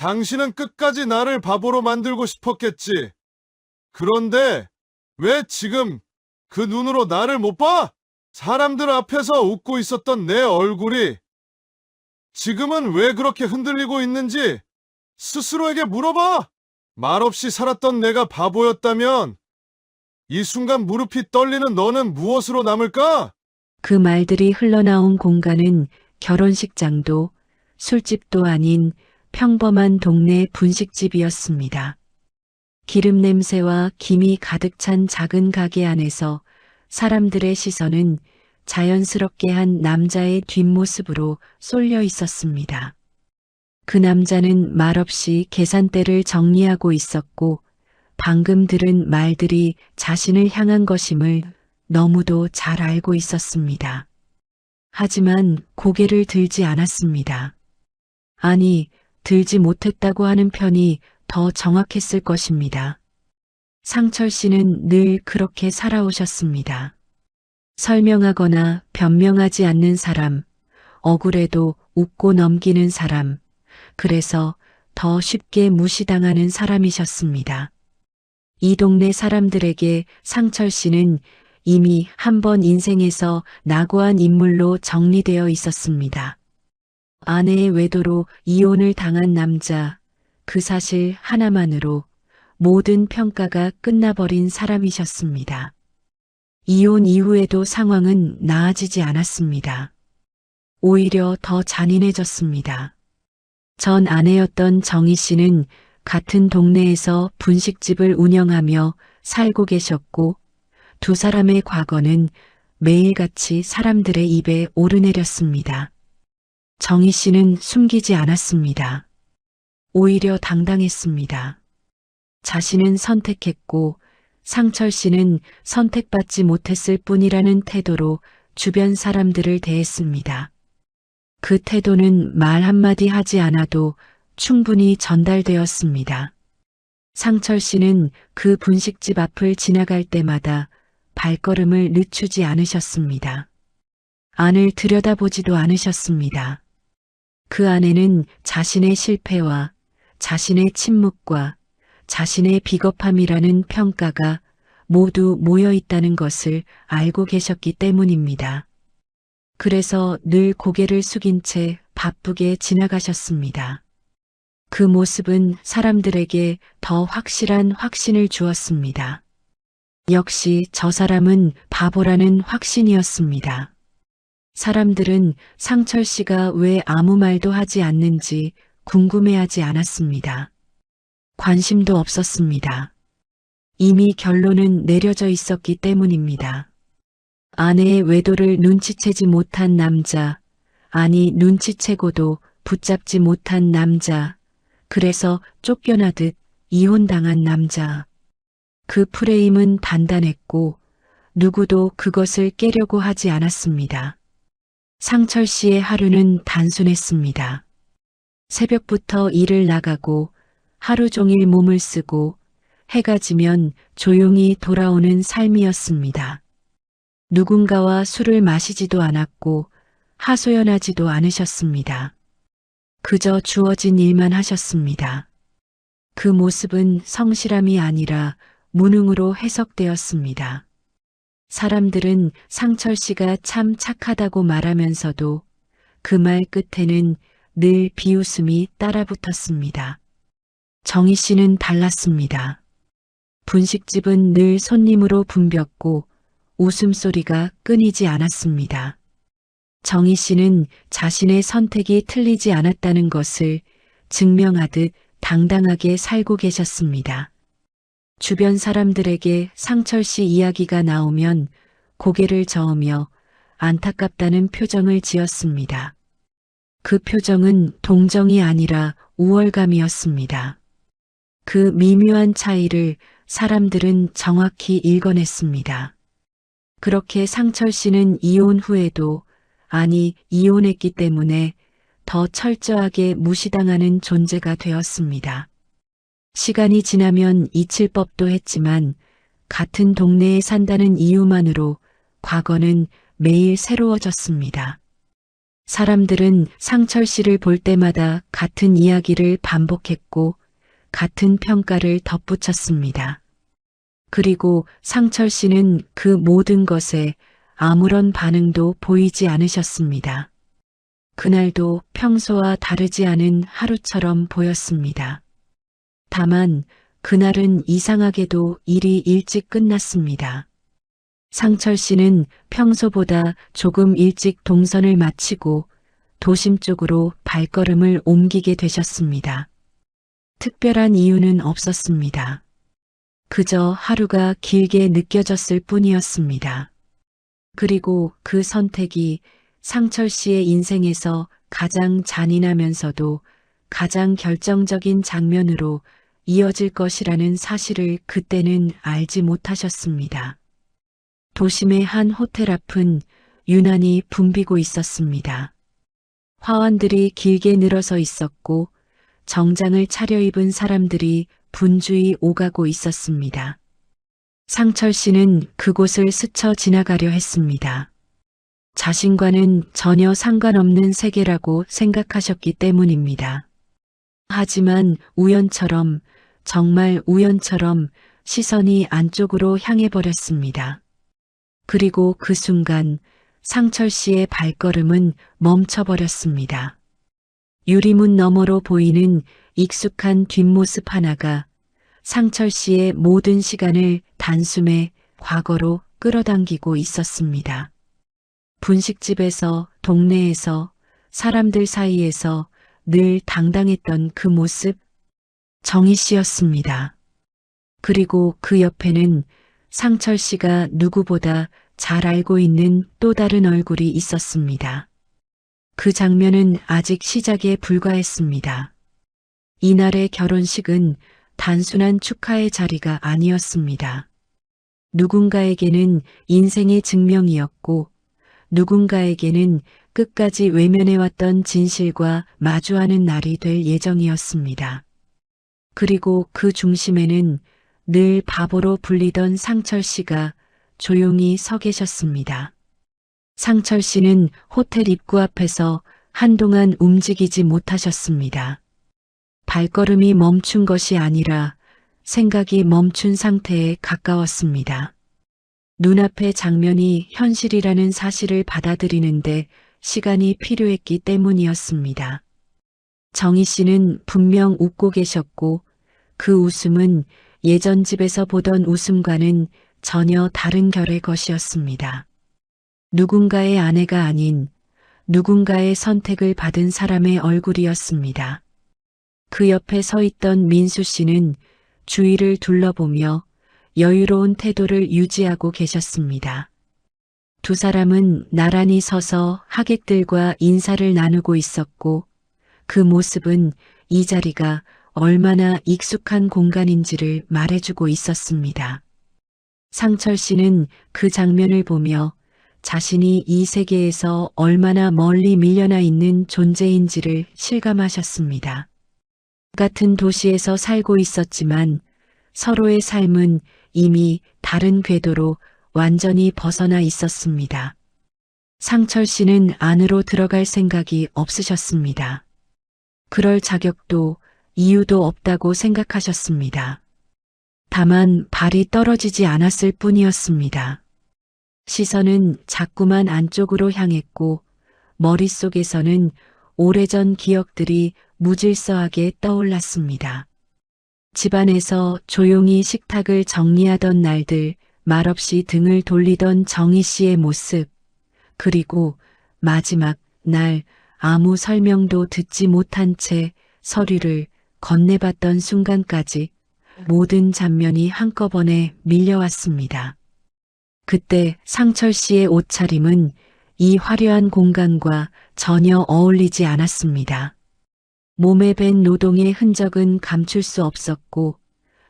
당신은 끝까지 나를 바보로 만들고 싶었겠지. 그런데 왜 지금 그 눈으로 나를 못 봐? 사람들 앞에서 웃고 있었던 내 얼굴이 지금은 왜 그렇게 흔들리고 있는지 스스로에게 물어봐. 말없이 살았던 내가 바보였다면 이 순간 무릎이 떨리는 너는 무엇으로 남을까? 그 말들이 흘러나온 공간은 결혼식장도 술집도 아닌 평범한 동네 분식집이었습니다. 기름 냄새와 김이 가득 찬 작은 가게 안에서 사람들의 시선은 자연스럽게 한 남자의 뒷모습으로 쏠려 있었습니다. 그 남자는 말없이 계산대를 정리하고 있었고 방금 들은 말들이 자신을 향한 것임을 너무도 잘 알고 있었습니다. 하지만 고개를 들지 않았습니다. 아니, 들지 못했다고 하는 편이 더 정확했을 것입니다. 상철 씨는 늘 그렇게 살아오셨습니다. 설명하거나 변명하지 않는 사람, 억울해도 웃고 넘기는 사람, 그래서 더 쉽게 무시당하는 사람이셨습니다. 이 동네 사람들에게 상철 씨는 이미 한 번 인생에서 낙오한 인물로 정리되어 있었습니다. 아내의 외도로 이혼을 당한 남자, 그 사실 하나만으로 모든 평가가 끝나버린 사람이셨습니다. 이혼 이후에도 상황은 나아지지 않았습니다. 오히려 더 잔인해졌습니다. 전 아내였던 정희 씨는 같은 동네에서 분식집을 운영하며 살고 계셨고 두 사람의 과거는 매일같이 사람들의 입에 오르내렸습니다. 정희 씨는 숨기지 않았습니다. 오히려 당당했습니다. 자신은 선택했고 상철 씨는 선택받지 못했을 뿐이라는 태도로 주변 사람들을 대했습니다. 그 태도는 말 한마디 하지 않아도 충분히 전달되었습니다. 상철 씨는 그 분식집 앞을 지나갈 때마다 발걸음을 늦추지 않으셨습니다. 안을 들여다보지도 않으셨습니다. 그 안에는 자신의 실패와 자신의 침묵과 자신의 비겁함이라는 평가가 모두 모여 있다는 것을 알고 계셨기 때문입니다. 그래서 늘 고개를 숙인 채 바쁘게 지나가셨습니다. 그 모습은 사람들에게 더 확실한 확신을 주었습니다. 역시 저 사람은 바보라는 확신이었습니다. 사람들은 상철 씨가 왜 아무 말도 하지 않는지 궁금해하지 않았습니다. 관심도 없었습니다. 이미 결론은 내려져 있었기 때문입니다. 아내의 외도를 눈치채지 못한 남자, 아니 눈치채고도 붙잡지 못한 남자, 그래서 쫓겨나듯 이혼당한 남자. 그 프레임은 단단했고 누구도 그것을 깨려고 하지 않았습니다. 상철 씨의 하루는 단순했습니다. 새벽부터 일을 나가고 하루 종일 몸을 쓰고 해가 지면 조용히 돌아오는 삶이었습니다. 누군가와 술을 마시지도 않았고 하소연하지도 않으셨습니다. 그저 주어진 일만 하셨습니다. 그 모습은 성실함이 아니라 무능으로 해석되었습니다. 사람들은 상철 씨가 참 착하다고 말하면서도 그 말 끝에는 늘 비웃음이 따라붙었습니다. 정희 씨는 달랐습니다. 분식집은 늘 손님으로 붐볐고 웃음소리가 끊이지 않았습니다. 정희 씨는 자신의 선택이 틀리지 않았다는 것을 증명하듯 당당하게 살고 계셨습니다. 주변 사람들에게 상철 씨 이야기가 나오면 고개를 저으며 안타깝다는 표정을 지었습니다. 그 표정은 동정이 아니라 우월감이었습니다. 그 미묘한 차이를 사람들은 정확히 읽어냈습니다. 그렇게 상철 씨는 이혼 후에도, 아니 이혼했기 때문에 더 철저하게 무시당하는 존재가 되었습니다. 시간이 지나면 잊힐 법도 했지만 같은 동네에 산다는 이유만으로 과거는 매일 새로워졌습니다. 사람들은 상철 씨를 볼 때마다 같은 이야기를 반복했고 같은 평가를 덧붙였습니다. 그리고 상철 씨는 그 모든 것에 아무런 반응도 보이지 않으셨습니다. 그날도 평소와 다르지 않은 하루처럼 보였습니다. 다만 그날은 이상하게도 일이 일찍 끝났습니다. 상철 씨는 평소보다 조금 일찍 동선을 마치고 도심 쪽으로 발걸음을 옮기게 되셨습니다. 특별한 이유는 없었습니다. 그저 하루가 길게 느껴졌을 뿐이었습니다. 그리고 그 선택이 상철 씨의 인생에서 가장 잔인하면서도 가장 결정적인 장면으로 이어질 것이라는 사실을 그때는 알지 못하셨습니다. 도심의 한 호텔 앞은 유난히 붐비고 있었습니다. 화환들이 길게 늘어서 있었고 정장을 차려입은 사람들이 분주히 오가고 있었습니다. 상철 씨는 그곳을 스쳐 지나가려 했습니다. 자신과는 전혀 상관없는 세계라고 생각하셨기 때문입니다. 하지만 우연처럼, 정말 우연처럼 시선이 안쪽으로 향해 버렸습니다. 그리고 그 순간 상철 씨의 발걸음은 멈춰버렸습니다. 유리문 너머로 보이는 익숙한 뒷모습 하나가 상철 씨의 모든 시간을 단숨에 과거로 끌어당기고 있었습니다. 분식집에서, 동네에서, 사람들 사이에서 늘 당당했던 그 모습, 정희 씨였습니다. 그리고 그 옆에는 상철 씨가 누구보다 잘 알고 있는 또 다른 얼굴이 있었습니다. 그 장면은 아직 시작에 불과했습니다. 이날의 결혼식은 단순한 축하의 자리가 아니었습니다. 누군가에게는 인생의 증명이었고, 누군가에게는 끝까지 외면해왔던 진실과 마주하는 날이 될 예정이었습니다. 그리고 그 중심에는 늘 바보로 불리던 상철 씨가 조용히 서 계셨습니다. 상철 씨는 호텔 입구 앞에서 한동안 움직이지 못하셨습니다. 발걸음이 멈춘 것이 아니라 생각이 멈춘 상태에 가까웠습니다. 눈앞의 장면이 현실이라는 사실을 받아들이는데 시간이 필요했기 때문이었습니다. 정희 씨는 분명 웃고 계셨고 그 웃음은 예전 집에서 보던 웃음과는 전혀 다른 결의 것이었습니다. 누군가의 아내가 아닌 누군가의 선택을 받은 사람의 얼굴이었습니다. 그 옆에 서 있던 민수 씨는 주위를 둘러보며 여유로운 태도를 유지하고 계셨습니다. 두 사람은 나란히 서서 하객들과 인사를 나누고 있었고 그 모습은 이 자리가 얼마나 익숙한 공간인지를 말해주고 있었습니다. 상철 씨는 그 장면을 보며 자신이 이 세계에서 얼마나 멀리 밀려나 있는 존재인지를 실감하셨습니다. 같은 도시에서 살고 있었지만 서로의 삶은 이미 다른 궤도로 완전히 벗어나 있었습니다. 상철 씨는 안으로 들어갈 생각이 없으셨습니다. 그럴 자격도 이유도 없다고 생각하셨습니다. 다만 발이 떨어지지 않았을 뿐이었습니다. 시선은 자꾸만 안쪽으로 향했고 머릿속에서는 오래전 기억들이 무질서하게 떠올랐습니다. 집안에서 조용히 식탁을 정리하던 날들, 말없이 등을 돌리던 정희 씨의 모습, 그리고 마지막 날 아무 설명도 듣지 못한 채 서류를 건네봤던 순간까지 모든 장면이 한꺼번에 밀려왔습니다. 그때 상철 씨의 옷차림은 이 화려한 공간과 전혀 어울리지 않았습니다. 몸에 밴 노동의 흔적은 감출 수 없었고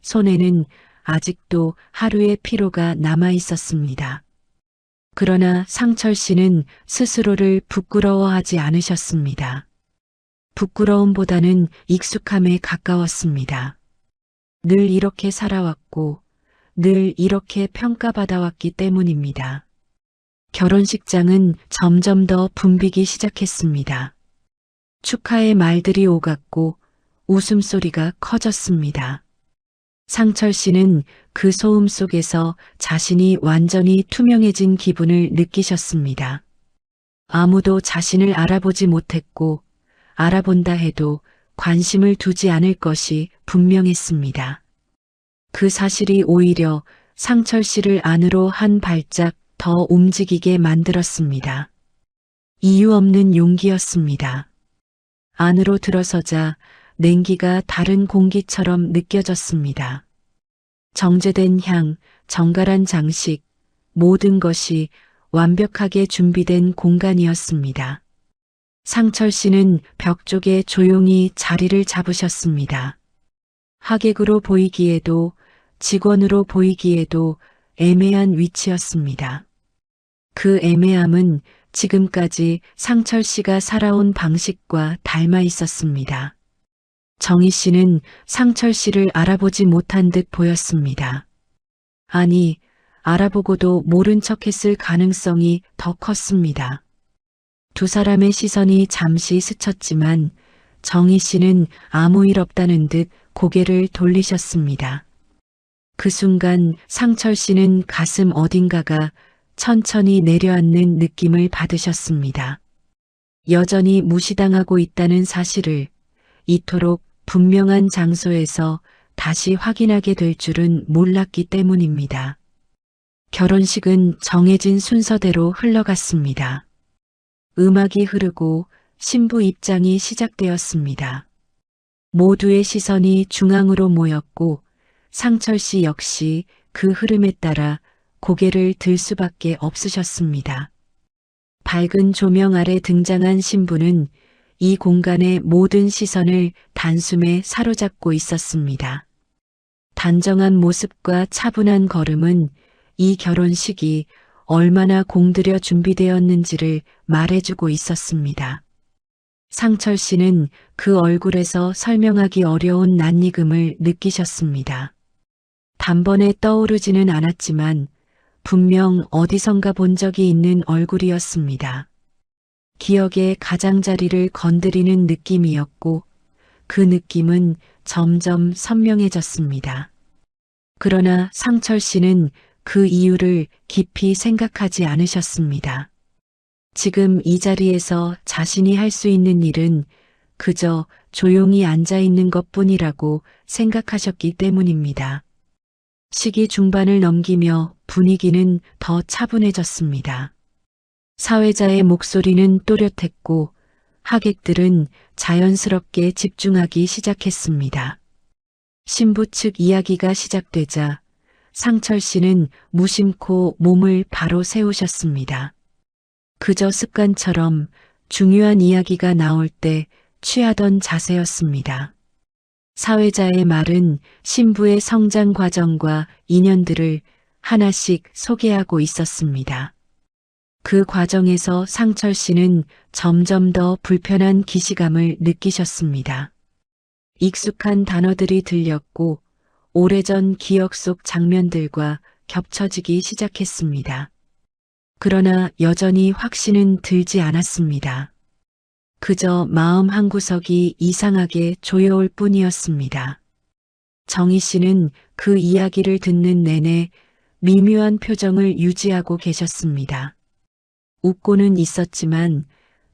손에는 아직도 하루의 피로가 남아 있었습니다. 그러나 상철 씨는 스스로를 부끄러워하지 않으셨습니다. 부끄러움보다는 익숙함에 가까웠습니다. 늘 이렇게 살아왔고 늘 이렇게 평가받아왔기 때문입니다. 결혼식장은 점점 더 붐비기 시작했습니다. 축하의 말들이 오갔고 웃음소리가 커졌습니다. 상철 씨는 그 소음 속에서 자신이 완전히 투명해진 기분을 느끼셨습니다. 아무도 자신을 알아보지 못했고 알아본다 해도 관심을 두지 않을 것이 분명했습니다. 그 사실이 오히려 상철 씨를 안으로 한 발짝 더 움직이게 만들었습니다. 이유 없는 용기였습니다. 안으로 들어서자 냉기가 다른 공기처럼 느껴졌습니다. 정제된 향, 정갈한 장식, 모든 것이 완벽하게 준비된 공간이었습니다. 상철 씨는 벽 쪽에 조용히 자리를 잡으셨습니다. 하객으로 보이기에도 직원으로 보이기에도 애매한 위치였습니다. 그 애매함은 지금까지 상철 씨가 살아온 방식과 닮아 있었습니다. 정희 씨는 상철 씨를 알아보지 못한 듯 보였습니다. 아니, 알아보고도 모른 척했을 가능성이 더 컸습니다. 두 사람의 시선이 잠시 스쳤지만 정희 씨는 아무 일 없다는 듯 고개를 돌리셨습니다. 그 순간 상철 씨는 가슴 어딘가가 천천히 내려앉는 느낌을 받으셨습니다. 여전히 무시당하고 있다는 사실을 이토록 분명한 장소에서 다시 확인하게 될 줄은 몰랐기 때문입니다. 결혼식은 정해진 순서대로 흘러갔습니다. 음악이 흐르고 신부 입장이 시작되었습니다. 모두의 시선이 중앙으로 모였고 상철 씨 역시 그 흐름에 따라 고개를 들 수밖에 없으셨습니다. 밝은 조명 아래 등장한 신부는 이 공간의 모든 시선을 단숨에 사로잡고 있었습니다. 단정한 모습과 차분한 걸음은 이 결혼식이 얼마나 공들여 준비되었는지를 말해주고 있었습니다. 상철 씨는 그 얼굴에서 설명하기 어려운 낯익음을 느끼셨습니다. 단번에 떠오르지는 않았지만 분명 어디선가 본 적이 있는 얼굴이었습니다. 기억의 가장자리를 건드리는 느낌이었고 그 느낌은 점점 선명해졌습니다. 그러나 상철 씨는 그 이유를 깊이 생각하지 않으셨습니다. 지금 이 자리에서 자신이 할 수 있는 일은 그저 조용히 앉아 있는 것뿐이라고 생각하셨기 때문입니다. 시기 중반을 넘기며 분위기는 더 차분해졌습니다. 사회자의 목소리는 또렷했고 하객들은 자연스럽게 집중하기 시작했습니다. 신부 측 이야기가 시작되자 상철 씨는 무심코 몸을 바로 세우셨습니다. 그저 습관처럼 중요한 이야기가 나올 때 취하던 자세였습니다. 사회자의 말은 신부의 성장 과정과 인연들을 하나씩 소개하고 있었습니다. 그 과정에서 상철 씨는 점점 더 불편한 기시감을 느끼셨습니다. 익숙한 단어들이 들렸고 오래전 기억 속 장면들과 겹쳐지기 시작했습니다. 그러나 여전히 확신은 들지 않았습니다. 그저 마음 한구석이 이상하게 조여올 뿐이었습니다. 정희 씨는 그 이야기를 듣는 내내 미묘한 표정을 유지하고 계셨습니다. 웃고는 있었지만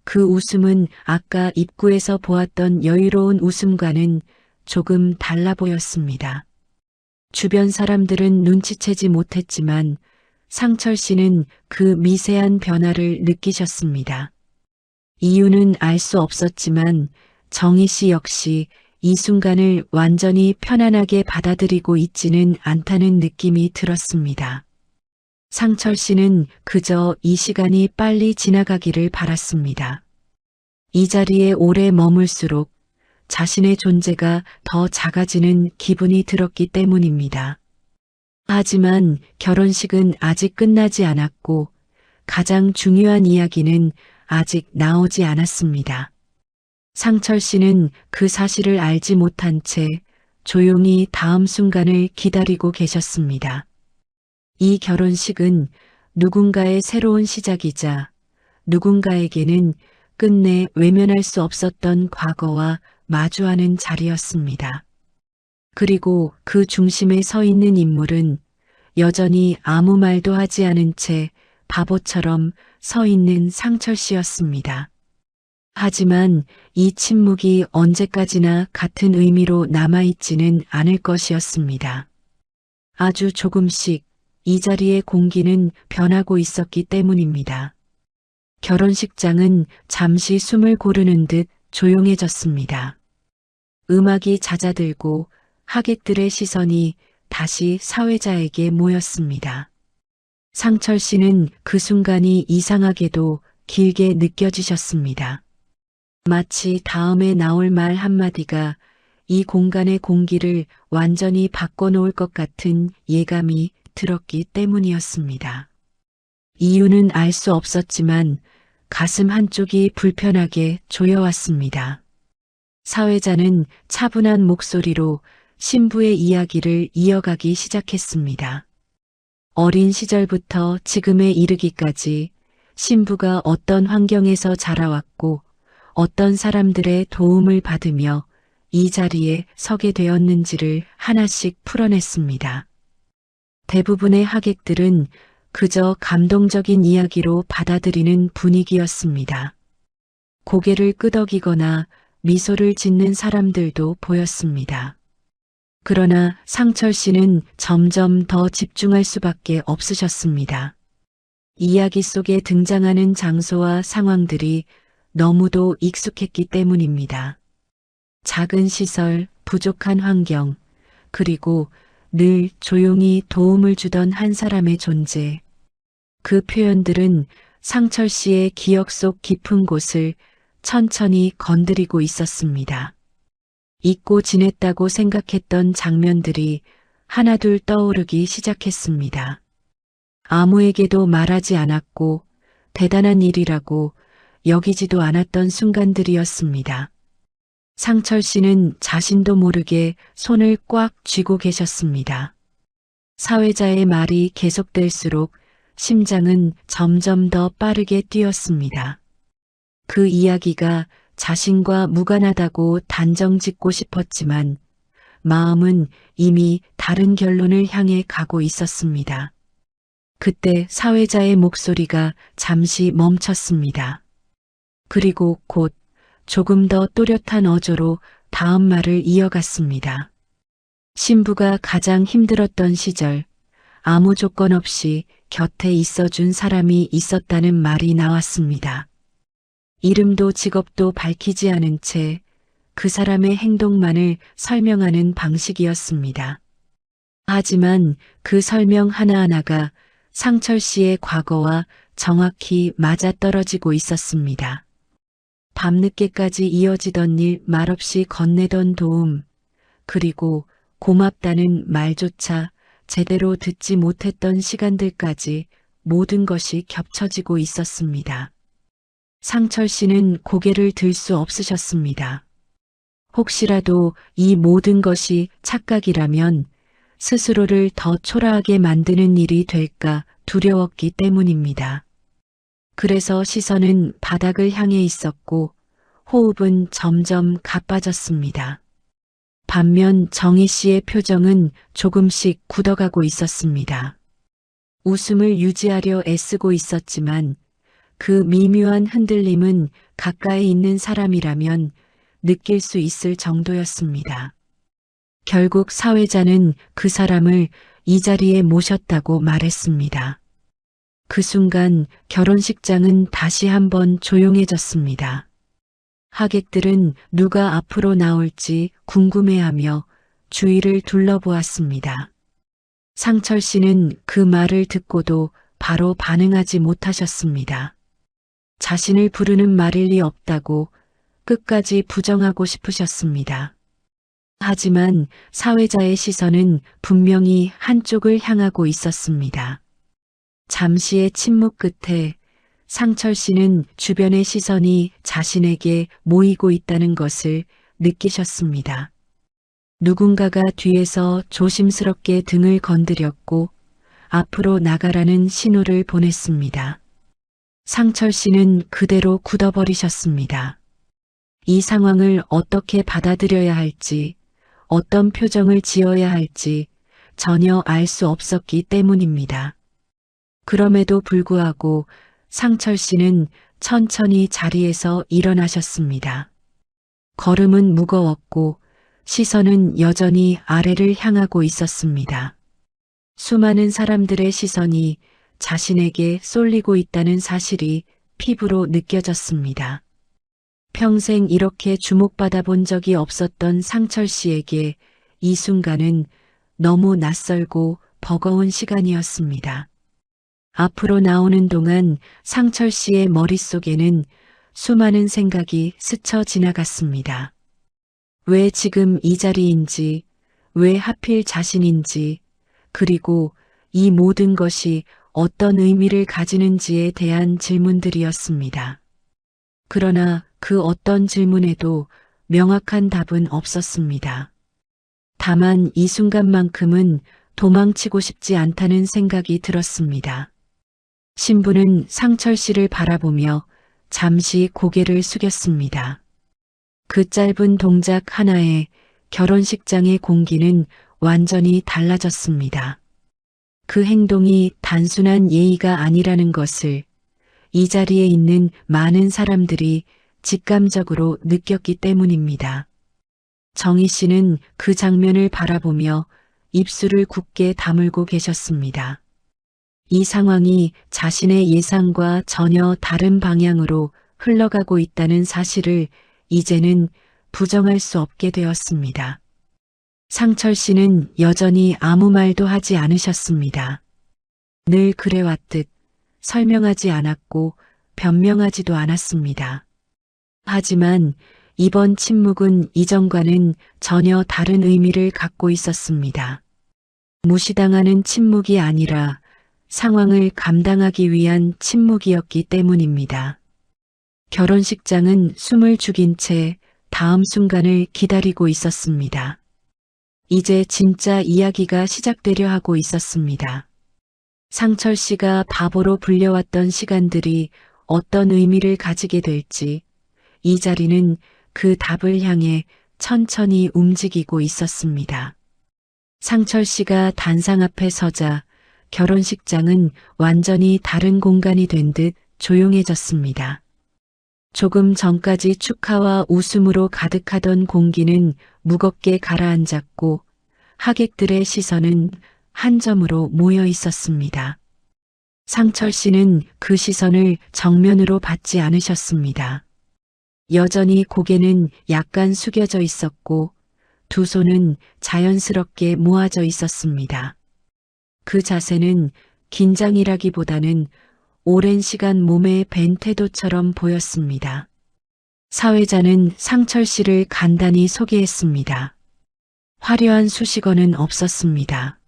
그 웃음은 아까 입구에서 보았던 여유로운 웃음과는 조금 달라 보였습니다. 주변 사람들은 눈치채지 못했지만 상철 씨는 그 미세한 변화를 느끼셨습니다. 이유는 알 수 없었지만 정희 씨 역시 이 순간을 완전히 편안하게 받아들이고 있지는 않다는 느낌이 들었습니다. 상철 씨는 그저 이 시간이 빨리 지나가기를 바랐습니다. 이 자리에 오래 머물수록 자신의 존재가 더 작아지는 기분이 들었기 때문입니다. 하지만 결혼식은 아직 끝나지 않았고 가장 중요한 이야기는 아직 나오지 않았습니다. 상철 씨는 그 사실을 알지 못한 채 조용히 다음 순간을 기다리고 계셨습니다. 이 결혼식은 누군가의 새로운 시작이자 누군가에게는 끝내 외면할 수 없었던 과거와 마주하는 자리였습니다. 그리고 그 중심에 서 있는 인물은 여전히 아무 말도 하지 않은 채 바보처럼 서 있는 상철 씨였습니다. 하지만 이 침묵이 언제까지나 같은 의미로 남아있지는 않을 것이었습니다. 아주 조금씩 이 자리의 공기는 변하고 있었기 때문입니다. 결혼식장은 잠시 숨을 고르는 듯 조용해졌습니다. 음악이 잦아들고 하객들의 시선이 다시 사회자에게 모였습니다. 상철 씨는 그 순간이 이상하게도 길게 느껴지셨습니다. 마치 다음에 나올 말 한마디가 이 공간의 공기를 완전히 바꿔놓을 것 같은 예감이 들었기 때문이었습니다. 이유는 알 수 없었지만 가슴 한쪽이 불편하게 조여왔습니다. 사회자는 차분한 목소리로 신부의 이야기를 이어가기 시작했습니다. 어린 시절부터 지금에 이르기까지 신부가 어떤 환경에서 자라왔고 어떤 사람들의 도움을 받으며 이 자리에 서게 되었는지를 하나씩 풀어냈습니다. 대부분의 하객들은 그저 감동적인 이야기로 받아들이는 분위기였습니다. 고개를 끄덕이거나 미소를 짓는 사람들도 보였습니다. 그러나 상철 씨는 점점 더 집중할 수밖에 없으셨습니다. 이야기 속에 등장하는 장소와 상황들이 너무도 익숙했기 때문입니다. 작은 시설, 부족한 환경, 그리고 늘 조용히 도움을 주던 한 사람의 존재. 그 표현들은 상철 씨의 기억 속 깊은 곳을 천천히 건드리고 있었습니다. 잊고 지냈다고 생각했던 장면들이 하나둘 떠오르기 시작했습니다. 아무에게도 말하지 않았고 대단한 일이라고 여기지도 않았던 순간들이었습니다. 상철 씨는 자신도 모르게 손을 꽉 쥐고 계셨습니다. 사회자의 말이 계속될수록 심장은 점점 더 빠르게 뛰었습니다. 그 이야기가 자신과 무관하다고 단정 짓고 싶었지만 마음은 이미 다른 결론을 향해 가고 있었습니다. 그때 사회자의 목소리가 잠시 멈췄습니다. 그리고 곧 조금 더 또렷한 어조로 다음 말을 이어갔습니다. 신부가 가장 힘들었던 시절 아무 조건 없이 곁에 있어준 사람이 있었다는 말이 나왔습니다. 이름도 직업도 밝히지 않은 채 그 사람의 행동만을 설명하는 방식이었습니다. 하지만 그 설명 하나하나가 상철 씨의 과거와 정확히 맞아떨어지고 있었습니다. 밤늦게까지 이어지던 일, 말없이 건네던 도움, 그리고 고맙다는 말조차 제대로 듣지 못했던 시간들까지 모든 것이 겹쳐지고 있었습니다. 상철 씨는 고개를 들 수 없으셨습니다. 혹시라도 이 모든 것이 착각이라면 스스로를 더 초라하게 만드는 일이 될까 두려웠기 때문입니다. 그래서 시선은 바닥을 향해 있었고 호흡은 점점 가빠졌습니다. 반면 정희 씨의 표정은 조금씩 굳어가고 있었습니다. 웃음을 유지하려 애쓰고 있었지만 그 미묘한 흔들림은 가까이 있는 사람이라면 느낄 수 있을 정도였습니다. 결국 사회자는 그 사람을 이 자리에 모셨다고 말했습니다. 그 순간 결혼식장은 다시 한번 조용해졌습니다. 하객들은 누가 앞으로 나올지 궁금해하며 주위를 둘러보았습니다. 상철 씨는 그 말을 듣고도 바로 반응하지 못하셨습니다. 자신을 부르는 말일 리 없다고 끝까지 부정하고 싶으셨습니다. 하지만 사회자의 시선은 분명히 한쪽을 향하고 있었습니다. 잠시의 침묵 끝에 상철 씨는 주변의 시선이 자신에게 모이고 있다는 것을 느끼셨습니다. 누군가가 뒤에서 조심스럽게 등을 건드렸고 앞으로 나가라는 신호를 보냈습니다. 상철 씨는 그대로 굳어버리셨습니다. 이 상황을 어떻게 받아들여야 할지, 어떤 표정을 지어야 할지 전혀 알 수 없었기 때문입니다. 그럼에도 불구하고 상철 씨는 천천히 자리에서 일어나셨습니다. 걸음은 무거웠고 시선은 여전히 아래를 향하고 있었습니다. 수많은 사람들의 시선이 자신에게 쏠리고 있다는 사실이 피부로 느껴졌습니다. 평생 이렇게 주목받아 본 적이 없었던 상철 씨에게 이 순간은 너무 낯설고 버거운 시간이었습니다. 앞으로 나오는 동안 상철 씨의 머릿속에는 수많은 생각이 스쳐 지나갔습니다. 왜 지금 이 자리인지, 왜 하필 자신인지, 그리고 이 모든 것이 어떤 의미를 가지는지에 대한 질문들이었습니다. 그러나 그 어떤 질문에도 명확한 답은 없었습니다. 다만 이 순간만큼은 도망치고 싶지 않다는 생각이 들었습니다. 신부는 상철 씨를 바라보며 잠시 고개를 숙였습니다. 그 짧은 동작 하나에 결혼식장의 공기는 완전히 달라졌습니다. 그 행동이 단순한 예의가 아니라는 것을 이 자리에 있는 많은 사람들이 직감적으로 느꼈기 때문입니다. 정희 씨는 그 장면을 바라보며 입술을 굳게 다물고 계셨습니다. 이 상황이 자신의 예상과 전혀 다른 방향으로 흘러가고 있다는 사실을 이제는 부정할 수 없게 되었습니다. 상철 씨는 여전히 아무 말도 하지 않으셨습니다. 늘 그래왔듯 설명하지 않았고 변명하지도 않았습니다. 하지만 이번 침묵은 이전과는 전혀 다른 의미를 갖고 있었습니다. 무시당하는 침묵이 아니라 상황을 감당하기 위한 침묵이었기 때문입니다. 결혼식장은 숨을 죽인 채 다음 순간을 기다리고 있었습니다. 이제 진짜 이야기가 시작되려 하고 있었습니다. 상철 씨가 바보로 불려왔던 시간들이 어떤 의미를 가지게 될지 이 자리는 그 답을 향해 천천히 움직이고 있었습니다. 상철 씨가 단상 앞에 서자 결혼식장은 완전히 다른 공간이 된 듯 조용해졌습니다. 조금 전까지 축하와 웃음으로 가득하던 공기는 무겁게 가라앉았고 하객들의 시선은 한 점으로 모여 있었습니다. 상철 씨는 그 시선을 정면으로 받지 않으셨습니다. 여전히 고개는 약간 숙여져 있었고 두 손은 자연스럽게 모아져 있었습니다. 그 자세는 긴장이라기보다는 오랜 시간 몸에 밴 태도처럼 보였습니다. 사회자는 상철 씨를 간단히 소개했습니다. 화려한 수식어는 없었습니다.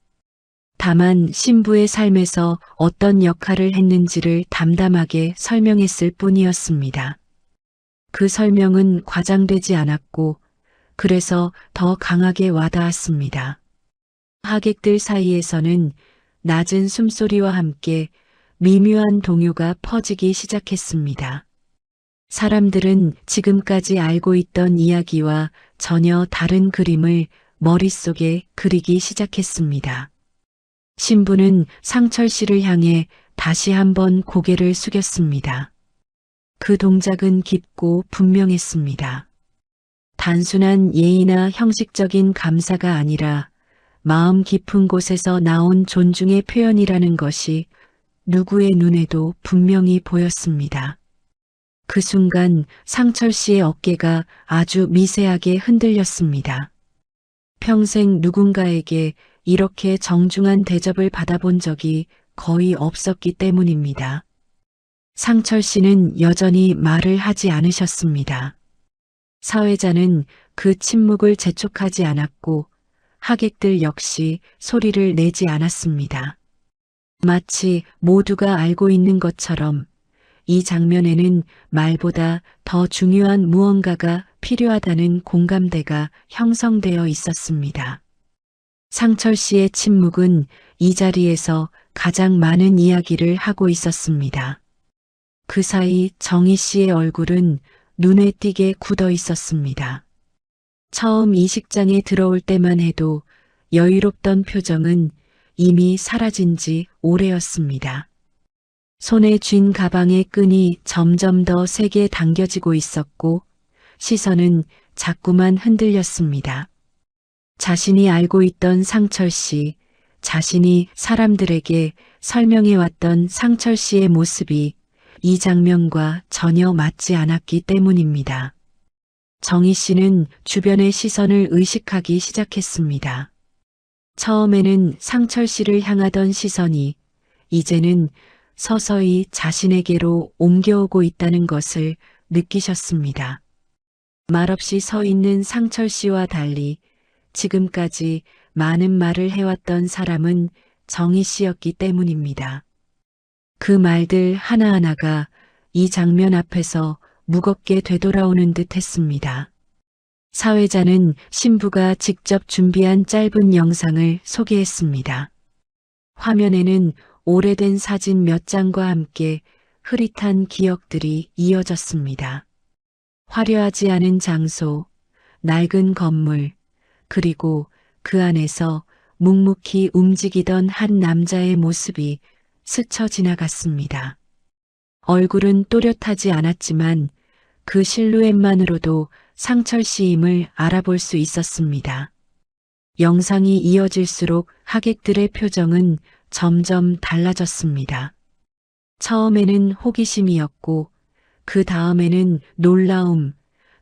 다만 신부의 삶에서 어떤 역할을 했는지를 담담하게 설명했을 뿐이었습니다. 그 설명은 과장되지 않았고 그래서 더 강하게 와닿았습니다. 하객들 사이에서는 낮은 숨소리와 함께 미묘한 동요가 퍼지기 시작했습니다. 사람들은 지금까지 알고 있던 이야기와 전혀 다른 그림을 머릿속에 그리기 시작했습니다. 신부는 상철 씨를 향해 다시 한번 고개를 숙였습니다. 그 동작은 깊고 분명했습니다. 단순한 예의나 형식적인 감사가 아니라 마음 깊은 곳에서 나온 존중의 표현이라는 것이 누구의 눈에도 분명히 보였습니다. 그 순간 상철 씨의 어깨가 아주 미세하게 흔들렸습니다. 평생 누군가에게 이렇게 정중한 대접을 받아본 적이 거의 없었기 때문입니다. 상철 씨는 여전히 말을 하지 않으셨습니다. 사회자는 그 침묵을 재촉하지 않았고 하객들 역시 소리를 내지 않았습니다. 마치 모두가 알고 있는 것처럼 이 장면에는 말보다 더 중요한 무언가가 필요하다는 공감대가 형성되어 있었습니다. 상철 씨의 침묵은 이 자리에서 가장 많은 이야기를 하고 있었습니다. 그 사이 정희 씨의 얼굴은 눈에 띄게 굳어 있었습니다. 처음 이 식장에 들어올 때만 해도 여유롭던 표정은 이미 사라진 지 오래였습니다. 손에 쥔 가방의 끈이 점점 더 세게 당겨지고 있었고 시선은 자꾸만 흔들렸습니다. 자신이 알고 있던 상철 씨, 자신이 사람들에게 설명해왔던 상철 씨의 모습이 이 장면과 전혀 맞지 않았기 때문입니다. 정희 씨는 주변의 시선을 의식하기 시작했습니다. 처음에는 상철 씨를 향하던 시선이 이제는 서서히 자신에게로 옮겨오고 있다는 것을 느끼셨습니다. 말없이 서 있는 상철 씨와 달리 지금까지 많은 말을 해왔던 사람은 정희 씨였기 때문입니다. 그 말들 하나하나가 이 장면 앞에서 무겁게 되돌아오는 듯 했습니다. 사회자는 신부가 직접 준비한 짧은 영상을 소개했습니다. 화면에는 오래된 사진 몇 장과 함께 흐릿한 기억들이 이어졌습니다. 화려하지 않은 장소, 낡은 건물, 그리고 그 안에서 묵묵히 움직이던 한 남자의 모습이 스쳐 지나갔습니다. 얼굴은 또렷하지 않았지만 그 실루엣만으로도 상철 씨임을 알아볼 수 있었습니다. 영상이 이어질수록 하객들의 표정은 점점 달라졌습니다. 처음에는 호기심이었고 그 다음에는 놀라움,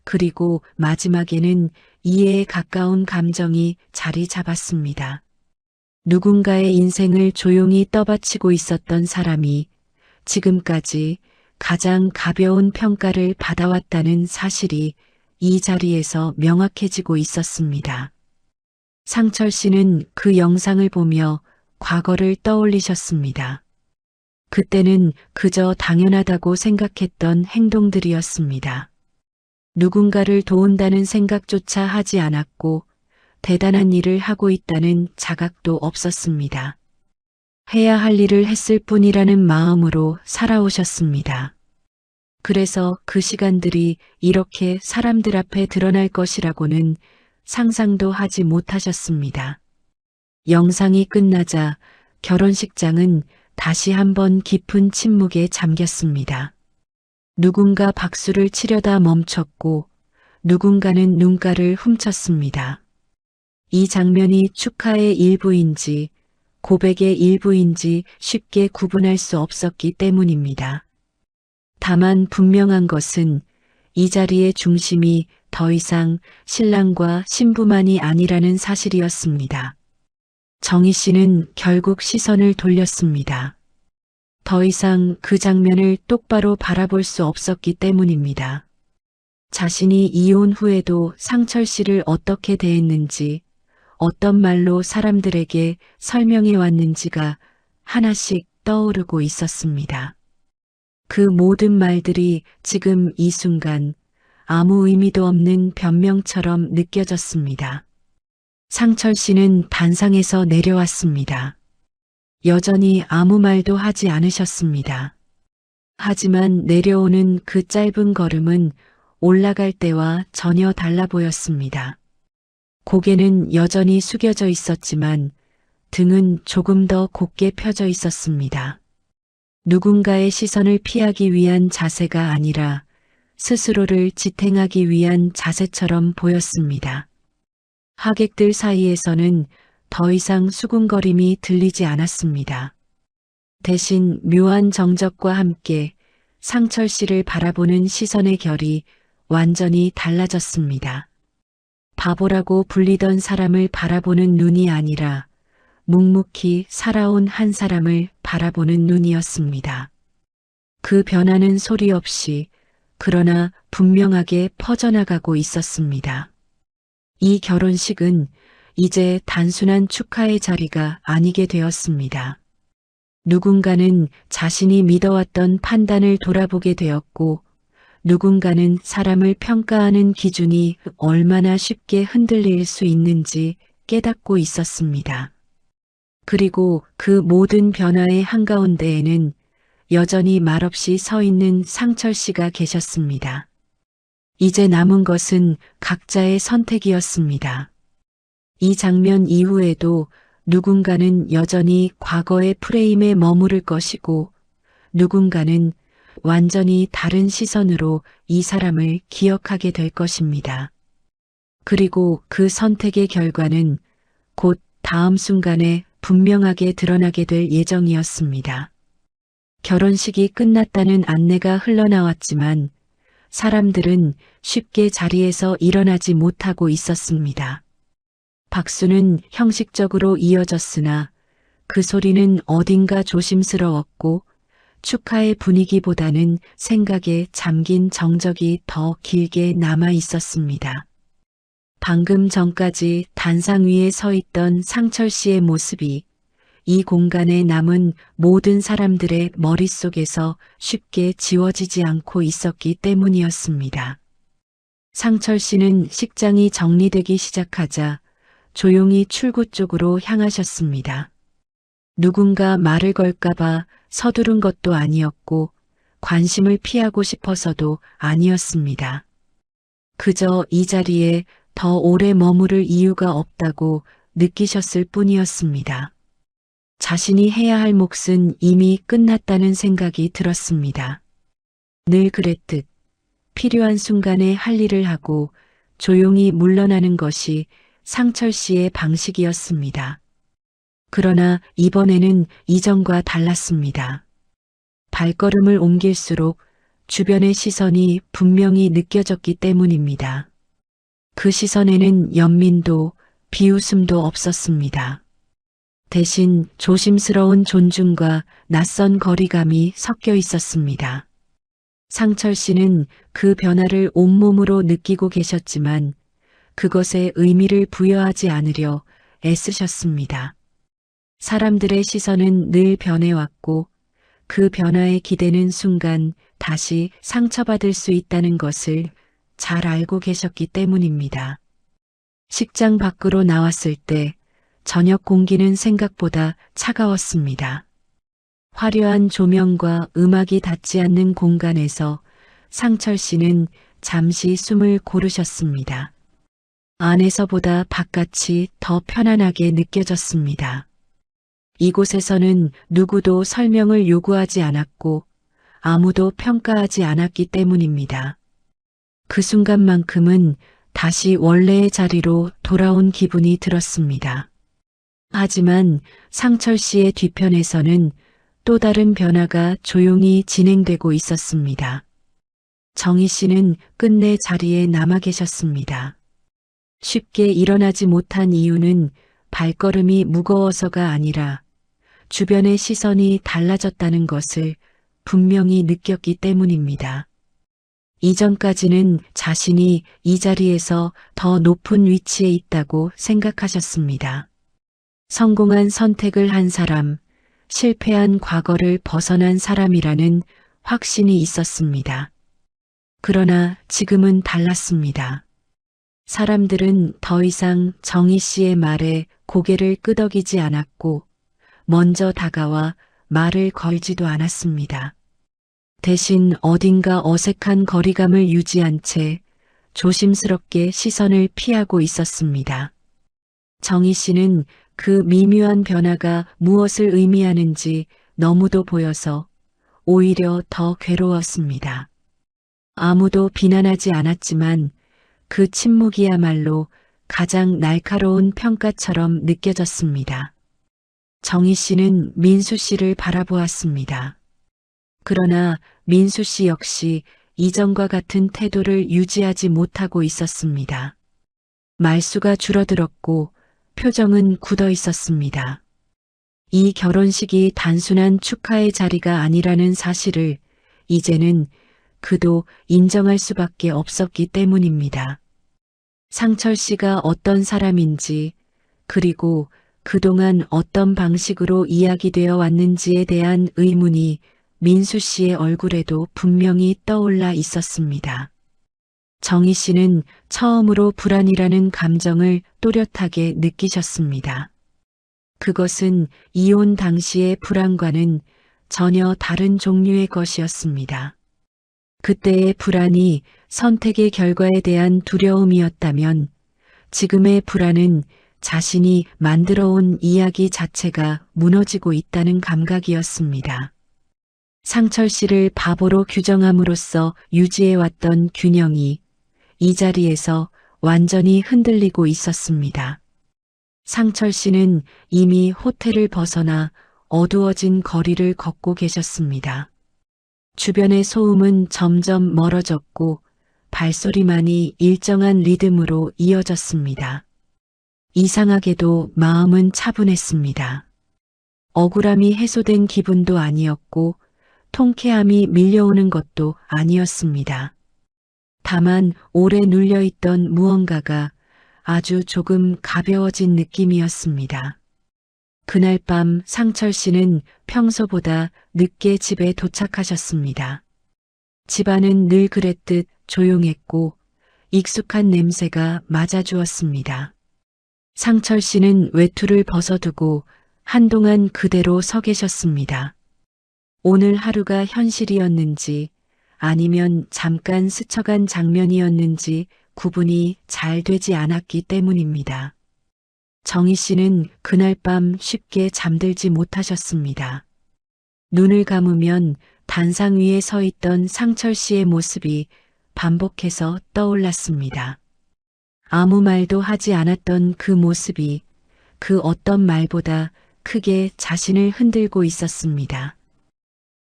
그리고 마지막에는 이해에 가까운 감정이 자리 잡았습니다. 누군가의 인생을 조용히 떠받치고 있었던 사람이 지금까지 가장 가벼운 평가를 받아왔다는 사실이 이 자리에서 명확해지고 있었습니다. 상철 씨는 그 영상을 보며 과거를 떠올리셨습니다. 그때는 그저 당연하다고 생각했던 행동들이었습니다. 누군가를 도운다는 생각조차 하지 않았고 대단한 일을 하고 있다는 자각도 없었습니다. 해야 할 일을 했을 뿐이라는 마음으로 살아오셨습니다. 그래서 그 시간들이 이렇게 사람들 앞에 드러날 것이라고는 상상도 하지 못하셨습니다. 영상이 끝나자 결혼식장은 다시 한번 깊은 침묵에 잠겼습니다. 누군가 박수를 치려다 멈췄고 누군가는 눈가를 훔쳤습니다. 이 장면이 축하의 일부인지 고백의 일부인지 쉽게 구분할 수 없었기 때문입니다. 다만 분명한 것은 이 자리의 중심이 더 이상 신랑과 신부만이 아니라는 사실이었습니다. 정희 씨는 결국 시선을 돌렸습니다. 더 이상 그 장면을 똑바로 바라볼 수 없었기 때문입니다. 자신이 이혼 후에도 상철 씨를 어떻게 대했는지, 어떤 말로 사람들에게 설명해 왔는지가 하나씩 떠오르고 있었습니다. 그 모든 말들이 지금 이 순간 아무 의미도 없는 변명처럼 느껴졌습니다. 상철 씨는 단상에서 내려왔습니다. 여전히 아무 말도 하지 않으셨습니다. 하지만 내려오는 그 짧은 걸음은 올라갈 때와 전혀 달라 보였습니다. 고개는 여전히 숙여져 있었지만 등은 조금 더 곧게 펴져 있었습니다. 누군가의 시선을 피하기 위한 자세가 아니라 스스로를 지탱하기 위한 자세처럼 보였습니다. 하객들 사이에서는 더 이상 수군거림이 들리지 않았습니다. 대신 묘한 정적과 함께 상철 씨를 바라보는 시선의 결이 완전히 달라졌습니다. 바보라고 불리던 사람을 바라보는 눈이 아니라 묵묵히 살아온 한 사람을 바라보는 눈이었습니다. 그 변화는 소리 없이 그러나 분명하게 퍼져나가고 있었습니다. 이 결혼식은 이제 단순한 축하의 자리가 아니게 되었습니다. 누군가는 자신이 믿어왔던 판단을 돌아보게 되었고 누군가는 사람을 평가하는 기준이 얼마나 쉽게 흔들릴 수 있는지 깨닫고 있었습니다. 그리고 그 모든 변화의 한가운데에는 여전히 말없이 서 있는 상철 씨가 계셨습니다. 이제 남은 것은 각자의 선택이었습니다. 이 장면 이후에도 누군가는 여전히 과거의 프레임에 머무를 것이고 누군가는 완전히 다른 시선으로 이 사람을 기억하게 될 것입니다. 그리고 그 선택의 결과는 곧 다음 순간에 분명하게 드러나게 될 예정이었습니다. 결혼식이 끝났다는 안내가 흘러나왔지만 사람들은 쉽게 자리에서 일어나지 못하고 있었습니다. 박수는 형식적으로 이어졌으나 그 소리는 어딘가 조심스러웠고 축하의 분위기보다는 생각에 잠긴 정적이 더 길게 남아 있었습니다. 방금 전까지 단상 위에 서 있던 상철 씨의 모습이 이 공간에 남은 모든 사람들의 머릿속에서 쉽게 지워지지 않고 있었기 때문이었습니다. 상철 씨는 식장이 정리되기 시작하자 조용히 출구 쪽으로 향하셨습니다. 누군가 말을 걸까봐 서두른 것도 아니었고 관심을 피하고 싶어서도 아니었습니다. 그저 이 자리에 더 오래 머무를 이유가 없다고 느끼셨을 뿐이었습니다. 자신이 해야 할 몫은 이미 끝났다는 생각이 들었습니다. 늘 그랬듯 필요한 순간에 할 일을 하고 조용히 물러나는 것이 상철 씨의 방식이었습니다. 그러나 이번에는 이전과 달랐습니다. 발걸음을 옮길수록 주변의 시선이 분명히 느껴졌기 때문입니다. 그 시선에는 연민도 비웃음도 없었습니다. 대신 조심스러운 존중과 낯선 거리감이 섞여 있었습니다. 상철 씨는 그 변화를 온몸으로 느끼고 계셨지만 그것에 의미를 부여하지 않으려 애쓰셨습니다. 사람들의 시선은 늘 변해왔고 그 변화에 기대는 순간 다시 상처받을 수 있다는 것을 잘 알고 계셨기 때문입니다. 식장 밖으로 나왔을 때 저녁 공기는 생각보다 차가웠습니다. 화려한 조명과 음악이 닿지 않는 공간에서 상철 씨는 잠시 숨을 고르셨습니다. 안에서보다 바깥이 더 편안하게 느껴졌습니다. 이곳에서는 누구도 설명을 요구하지 않았고 아무도 평가하지 않았기 때문입니다. 그 순간만큼은 다시 원래의 자리로 돌아온 기분이 들었습니다. 하지만 상철 씨의 뒤편에서는 또 다른 변화가 조용히 진행되고 있었습니다. 정희 씨는 끝내 자리에 남아 계셨습니다. 쉽게 일어나지 못한 이유는 발걸음이 무거워서가 아니라 주변의 시선이 달라졌다는 것을 분명히 느꼈기 때문입니다. 이전까지는 자신이 이 자리에서 더 높은 위치에 있다고 생각하셨습니다. 성공한 선택을 한 사람, 실패한 과거를 벗어난 사람이라는 확신이 있었습니다. 그러나 지금은 달랐습니다. 사람들은 더 이상 정희 씨의 말에 고개를 끄덕이지 않았고 먼저 다가와 말을 걸지도 않았습니다. 대신 어딘가 어색한 거리감을 유지한 채 조심스럽게 시선을 피하고 있었습니다. 정희 씨는 그 미묘한 변화가 무엇을 의미하는지 너무도 보여서 오히려 더 괴로웠습니다. 아무도 비난하지 않았지만 그 침묵이야말로 가장 날카로운 평가처럼 느껴졌습니다. 정희 씨는 민수 씨를 바라보았습니다. 그러나 민수 씨 역시 이전과 같은 태도를 유지하지 못하고 있었습니다. 말수가 줄어들었고 표정은 굳어 있었습니다. 이 결혼식이 단순한 축하의 자리가 아니라는 사실을 이제는 그도 인정할 수밖에 없었기 때문입니다. 상철 씨가 어떤 사람인지 그리고 그동안 어떤 방식으로 이야기되어 왔는지에 대한 의문이 민수 씨의 얼굴에도 분명히 떠올라 있었습니다. 정희 씨는 처음으로 불안이라는 감정을 또렷하게 느끼셨습니다. 그것은 이혼 당시의 불안과는 전혀 다른 종류의 것이었습니다. 그때의 불안이 선택의 결과에 대한 두려움이었다면 지금의 불안은 자신이 만들어온 이야기 자체가 무너지고 있다는 감각이었습니다. 상철 씨를 바보로 규정함으로써 유지해왔던 균형이 이 자리에서 완전히 흔들리고 있었습니다. 상철 씨는 이미 호텔을 벗어나 어두워진 거리를 걷고 계셨습니다. 주변의 소음은 점점 멀어졌고 발소리만이 일정한 리듬으로 이어졌습니다. 이상하게도 마음은 차분했습니다. 억울함이 해소된 기분도 아니었고 통쾌함이 밀려오는 것도 아니었습니다. 다만 오래 눌려있던 무언가가 아주 조금 가벼워진 느낌이었습니다. 그날 밤 상철 씨는 평소보다 늦게 집에 도착하셨습니다. 집안은 늘 그랬듯 조용했고 익숙한 냄새가 맞아주었습니다. 상철 씨는 외투를 벗어두고 한동안 그대로 서 계셨습니다. 오늘 하루가 현실이었는지 아니면 잠깐 스쳐간 장면이었는지 구분이 잘 되지 않았기 때문입니다. 정희 씨는 그날 밤 쉽게 잠들지 못하셨습니다. 눈을 감으면 단상 위에 서 있던 상철 씨의 모습이 반복해서 떠올랐습니다. 아무 말도 하지 않았던 그 모습이 그 어떤 말보다 크게 자신을 흔들고 있었습니다.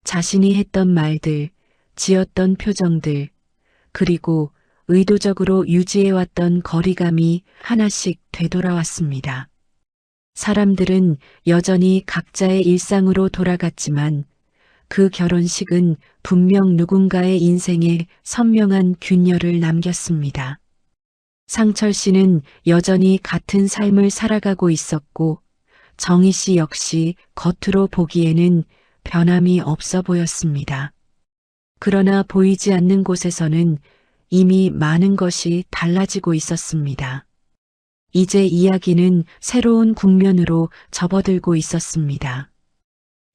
자신이 했던 말들, 지었던 표정들, 그리고 의도적으로 유지해왔던 거리감이 하나씩 되돌아왔습니다. 사람들은 여전히 각자의 일상으로 돌아갔지만 그 결혼식은 분명 누군가의 인생에 선명한 균열을 남겼습니다. 상철 씨는 여전히 같은 삶을 살아가고 있었고 정희 씨 역시 겉으로 보기에는 변함이 없어 보였습니다. 그러나 보이지 않는 곳에서는 이미 많은 것이 달라지고 있었습니다. 이제 이야기는 새로운 국면으로 접어들고 있었습니다.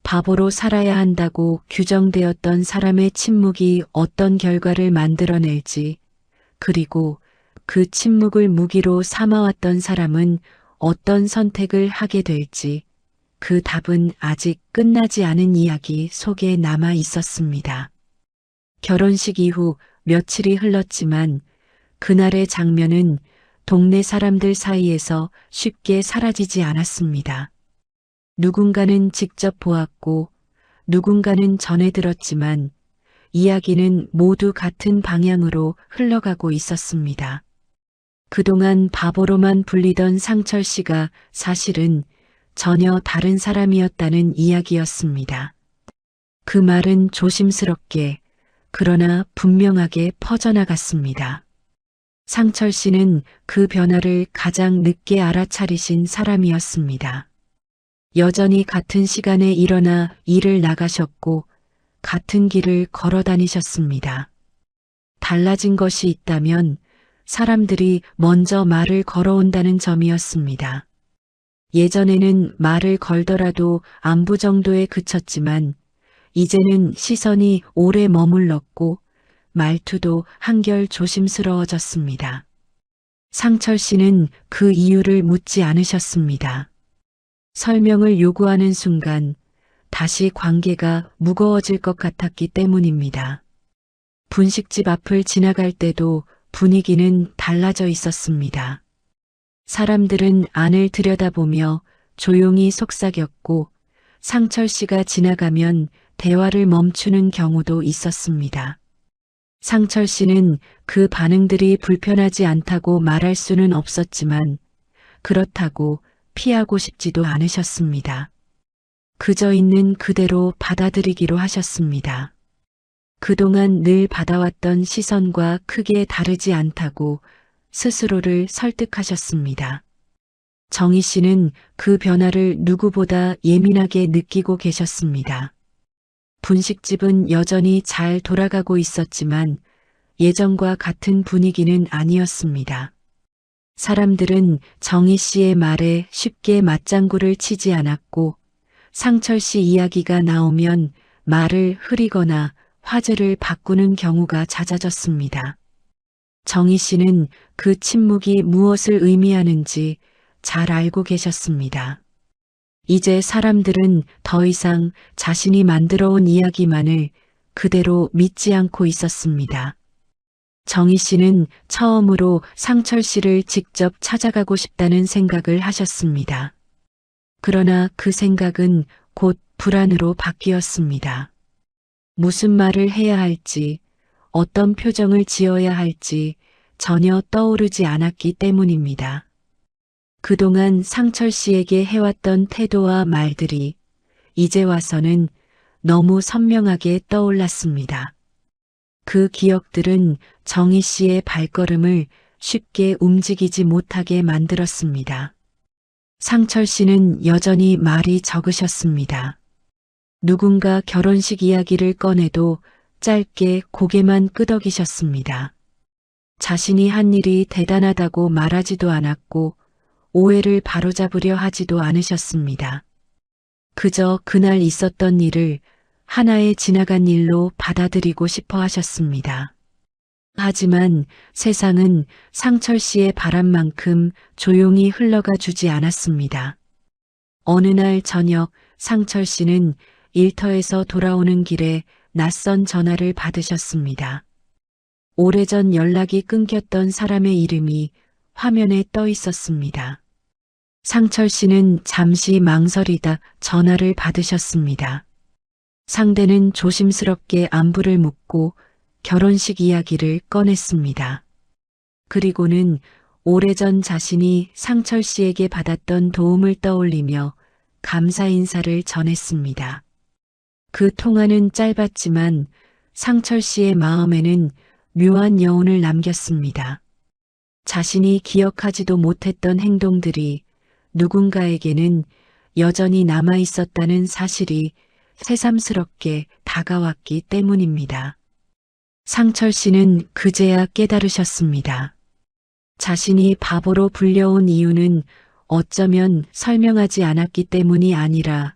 바보로 살아야 한다고 규정되었던 사람의 침묵이 어떤 결과를 만들어낼지, 그리고 그 침묵을 무기로 삼아왔던 사람은 어떤 선택을 하게 될지, 그 답은 아직 끝나지 않은 이야기 속에 남아 있었습니다. 결혼식 이후 며칠이 흘렀지만 그날의 장면은 동네 사람들 사이에서 쉽게 사라지지 않았습니다. 누군가는 직접 보았고 누군가는 전해 들었지만 이야기는 모두 같은 방향으로 흘러가고 있었습니다. 그동안 바보로만 불리던 상철 씨가 사실은 전혀 다른 사람이었다는 이야기였습니다. 그 말은 조심스럽게 그러나 분명하게 퍼져나갔습니다. 상철 씨는 그 변화를 가장 늦게 알아차리신 사람이었습니다. 여전히 같은 시간에 일어나 일을 나가셨고 같은 길을 걸어 다니셨습니다. 달라진 것이 있다면 사람들이 먼저 말을 걸어온다는 점이었습니다. 예전에는 말을 걸더라도 안부 정도에 그쳤지만 이제는 시선이 오래 머물렀고 말투도 한결 조심스러워졌습니다. 상철 씨는 그 이유를 묻지 않으셨습니다. 설명을 요구하는 순간 다시 관계가 무거워질 것 같았기 때문입니다. 분식집 앞을 지나갈 때도 분위기는 달라져 있었습니다. 사람들은 안을 들여다보며 조용히 속삭였고 상철 씨가 지나가면 대화를 멈추는 경우도 있었습니다. 상철 씨는 그 반응들이 불편하지 않다고 말할 수는 없었지만 그렇다고 피하고 싶지도 않으셨습니다. 그저 있는 그대로 받아들이기로 하셨습니다. 그동안 늘 받아왔던 시선과 크게 다르지 않다고 스스로를 설득하셨습니다. 정희 씨는 그 변화를 누구보다 예민하게 느끼고 계셨습니다. 분식집은 여전히 잘 돌아가고 있었지만 예전과 같은 분위기는 아니었습니다. 사람들은 정희 씨의 말에 쉽게 맞장구를 치지 않았고 상철 씨 이야기가 나오면 말을 흐리거나 화제를 바꾸는 경우가 잦아졌습니다. 정희 씨는 그 침묵이 무엇을 의미하는지 잘 알고 계셨습니다. 이제 사람들은 더 이상 자신이 만들어 온 이야기만을 그대로 믿지 않고 있었습니다. 정희 씨는 처음으로 상철 씨를 직접 찾아가고 싶다는 생각을 하셨습니다. 그러나 그 생각은 곧 불안으로 바뀌었습니다. 무슨 말을 해야 할지, 어떤 표정을 지어야 할지 전혀 떠오르지 않았기 때문입니다. 그동안 상철 씨에게 해왔던 태도와 말들이 이제 와서는 너무 선명하게 떠올랐습니다. 그 기억들은 정희 씨의 발걸음을 쉽게 움직이지 못하게 만들었습니다. 상철 씨는 여전히 말이 적으셨습니다. 누군가 결혼식 이야기를 꺼내도 짧게 고개만 끄덕이셨습니다. 자신이 한 일이 대단하다고 말하지도 않았고 오해를 바로잡으려 하지도 않으셨습니다. 그저 그날 있었던 일을 하나의 지나간 일로 받아들이고 싶어 하셨습니다. 하지만 세상은 상철 씨의 바람만큼 조용히 흘러가 주지 않았습니다. 어느 날 저녁 상철 씨는 일터에서 돌아오는 길에 낯선 전화를 받으셨습니다. 오래전 연락이 끊겼던 사람의 이름이 화면에 떠 있었습니다. 상철 씨는 잠시 망설이다 전화를 받으셨습니다. 상대는 조심스럽게 안부를 묻고 결혼식 이야기를 꺼냈습니다. 그리고는 오래전 자신이 상철 씨에게 받았던 도움을 떠올리며 감사 인사를 전했습니다. 그 통화는 짧았지만 상철 씨의 마음에는 묘한 여운을 남겼습니다. 자신이 기억하지도 못했던 행동들이 누군가에게는 여전히 남아 있었다는 사실이 새삼스럽게 다가왔기 때문입니다. 상철 씨는 그제야 깨달으셨습니다. 자신이 바보로 불려온 이유는 어쩌면 설명하지 않았기 때문이 아니라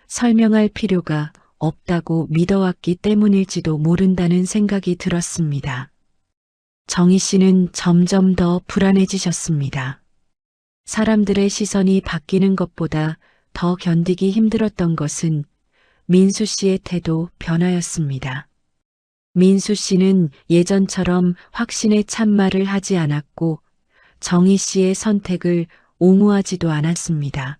설명할 필요가 없다고 믿어왔기 때문일지도 모른다는 생각이 들었습니다. 정희 씨는 점점 더 불안해지셨습니다. 사람들의 시선이 바뀌는 것보다 더 견디기 힘들었던 것은 민수 씨의 태도 변화였습니다. 민수 씨는 예전처럼 확신에 찬 말을 하지 않았고 정희 씨의 선택을 옹호하지도 않았습니다.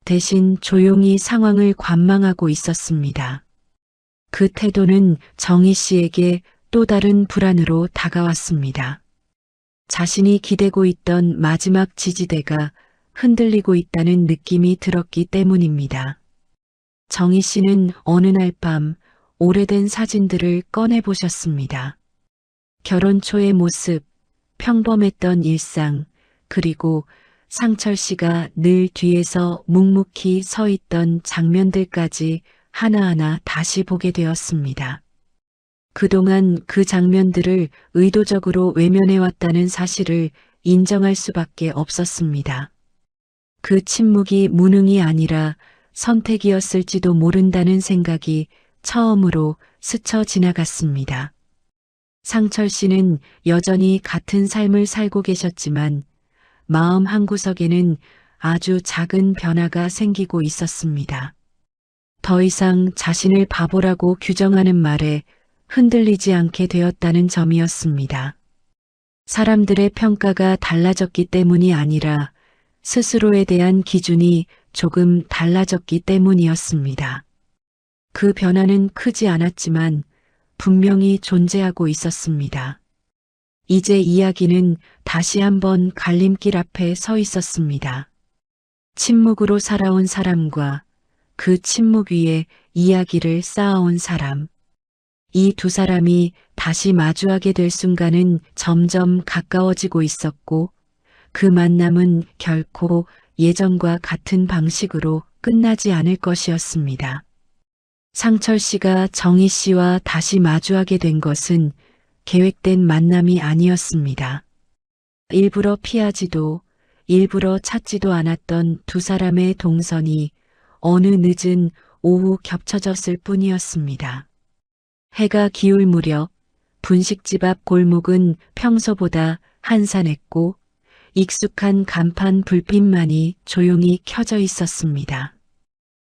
대신 조용히 상황을 관망하고 있었습니다. 그 태도는 정희 씨에게 또 다른 불안으로 다가왔습니다. 자신이 기대고 있던 마지막 지지대가 흔들리고 있다는 느낌이 들었기 때문입니다. 정희 씨는 어느 날 밤 오래된 사진들을 꺼내보셨습니다. 결혼 초의 모습, 평범했던 일상, 그리고 상철 씨가 늘 뒤에서 묵묵히 서 있던 장면들까지 하나하나 다시 보게 되었습니다. 그동안 그 장면들을 의도적으로 외면해왔다는 사실을 인정할 수밖에 없었습니다. 그 침묵이 무능이 아니라 선택이었을지도 모른다는 생각이 처음으로 스쳐 지나갔습니다. 상철 씨는 여전히 같은 삶을 살고 계셨지만 마음 한구석에는 아주 작은 변화가 생기고 있었습니다. 더 이상 자신을 바보라고 규정하는 말에 흔들리지 않게 되었다는 점이었습니다. 사람들의 평가가 달라졌기 때문이 아니라 스스로에 대한 기준이 조금 달라졌기 때문이었습니다. 그 변화는 크지 않았지만 분명히 존재하고 있었습니다. 이제 이야기는 다시 한번 갈림길 앞에 서 있었습니다. 침묵으로 살아온 사람과 그 침묵 위에 이야기를 쌓아온 사람. 이 두 사람이 다시 마주하게 될 순간은 점점 가까워지고 있었고 그 만남은 결코 예전과 같은 방식으로 끝나지 않을 것이었습니다. 상철 씨가 정희 씨와 다시 마주하게 된 것은 계획된 만남이 아니었습니다. 일부러 피하지도 일부러 찾지도 않았던 두 사람의 동선이 어느 늦은 오후 겹쳐졌을 뿐이었습니다. 해가 기울 무렵 분식집 앞 골목은 평소보다 한산했고 익숙한 간판 불빛만이 조용히 켜져 있었습니다.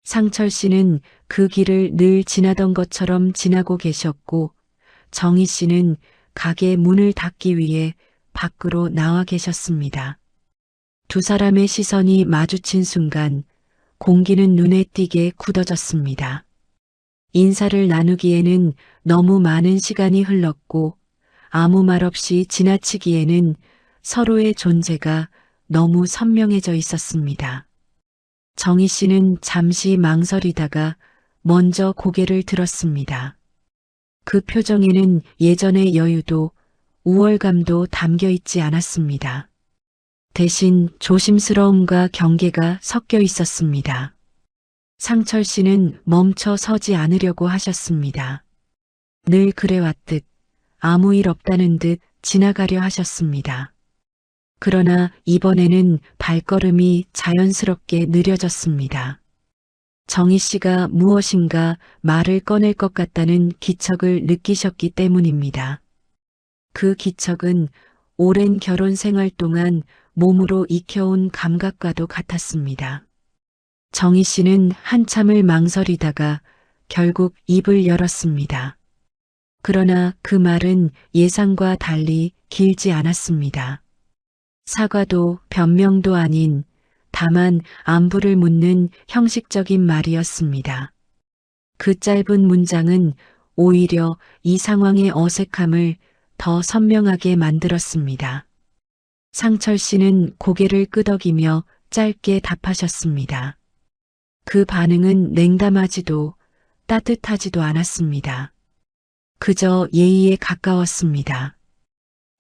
상철 씨는 그 길을 늘 지나던 것처럼 지나고 계셨고 정희 씨는 가게 문을 닫기 위해 밖으로 나와 계셨습니다. 두 사람의 시선이 마주친 순간 공기는 눈에 띄게 굳어졌습니다. 인사를 나누기에는 너무 많은 시간이 흘렀고 아무 말 없이 지나치기에는 서로의 존재가 너무 선명해져 있었습니다. 정희 씨는 잠시 망설이다가 먼저 고개를 들었습니다. 그 표정에는 예전의 여유도 우월감도 담겨 있지 않았습니다. 대신 조심스러움과 경계가 섞여 있었습니다. 상철 씨는 멈춰 서지 않으려고 하셨습니다. 늘 그래왔듯 아무 일 없다는 듯 지나가려 하셨습니다. 그러나 이번에는 발걸음이 자연스럽게 느려졌습니다. 정희 씨가 무엇인가 말을 꺼낼 것 같다는 기척을 느끼셨기 때문입니다. 그 기척은 오랜 결혼 생활 동안 몸으로 익혀온 감각과도 같았습니다. 정희 씨는 한참을 망설이다가 결국 입을 열었습니다. 그러나 그 말은 예상과 달리 길지 않았습니다. 사과도 변명도 아닌 다만 안부를 묻는 형식적인 말이었습니다. 그 짧은 문장은 오히려 이 상황의 어색함을 더 선명하게 만들었습니다. 상철 씨는 고개를 끄덕이며 짧게 답하셨습니다. 그 반응은 냉담하지도 따뜻하지도 않았습니다. 그저 예의에 가까웠습니다.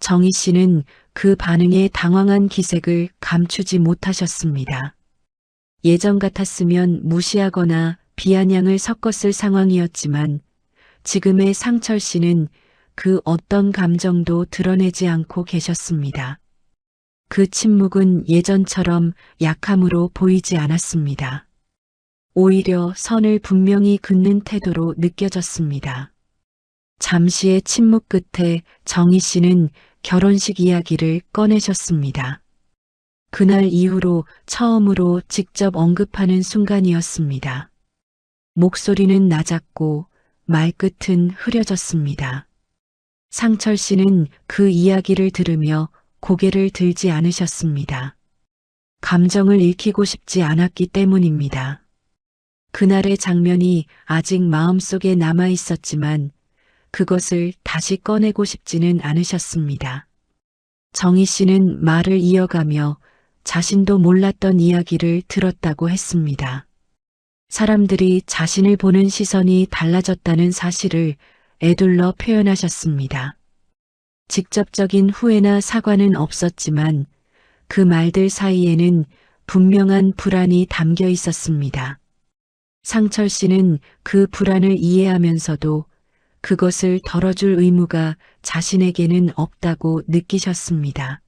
정희 씨는 그 반응에 당황한 기색을 감추지 못하셨습니다. 예전 같았으면 무시하거나 비아냥을 섞었을 상황이었지만 지금의 상철 씨는 그 어떤 감정도 드러내지 않고 계셨습니다. 그 침묵은 예전처럼 약함으로 보이지 않았습니다. 오히려 선을 분명히 긋는 태도로 느껴졌습니다. 잠시의 침묵 끝에 정희 씨는 결혼식 이야기를 꺼내셨습니다. 그날 이후로 처음으로 직접 언급하는 순간이었습니다. 목소리는 낮았고 말끝은 흐려졌습니다. 상철 씨는 그 이야기를 들으며 고개를 들지 않으셨습니다. 감정을 읽히고 싶지 않았기 때문입니다. 그날의 장면이 아직 마음속에 남아 있었지만 그것을 다시 꺼내고 싶지는 않으셨습니다. 정희 씨는 말을 이어가며 자신도 몰랐던 이야기를 들었다고 했습니다. 사람들이 자신을 보는 시선이 달라졌다는 사실을 에둘러 표현하셨습니다. 직접적인 후회나 사과는 없었지만 그 말들 사이에는 분명한 불안이 담겨 있었습니다. 상철 씨는 그 불안을 이해하면서도 그것을 덜어줄 의무가 자신에게는 없다고 느끼셨습니다.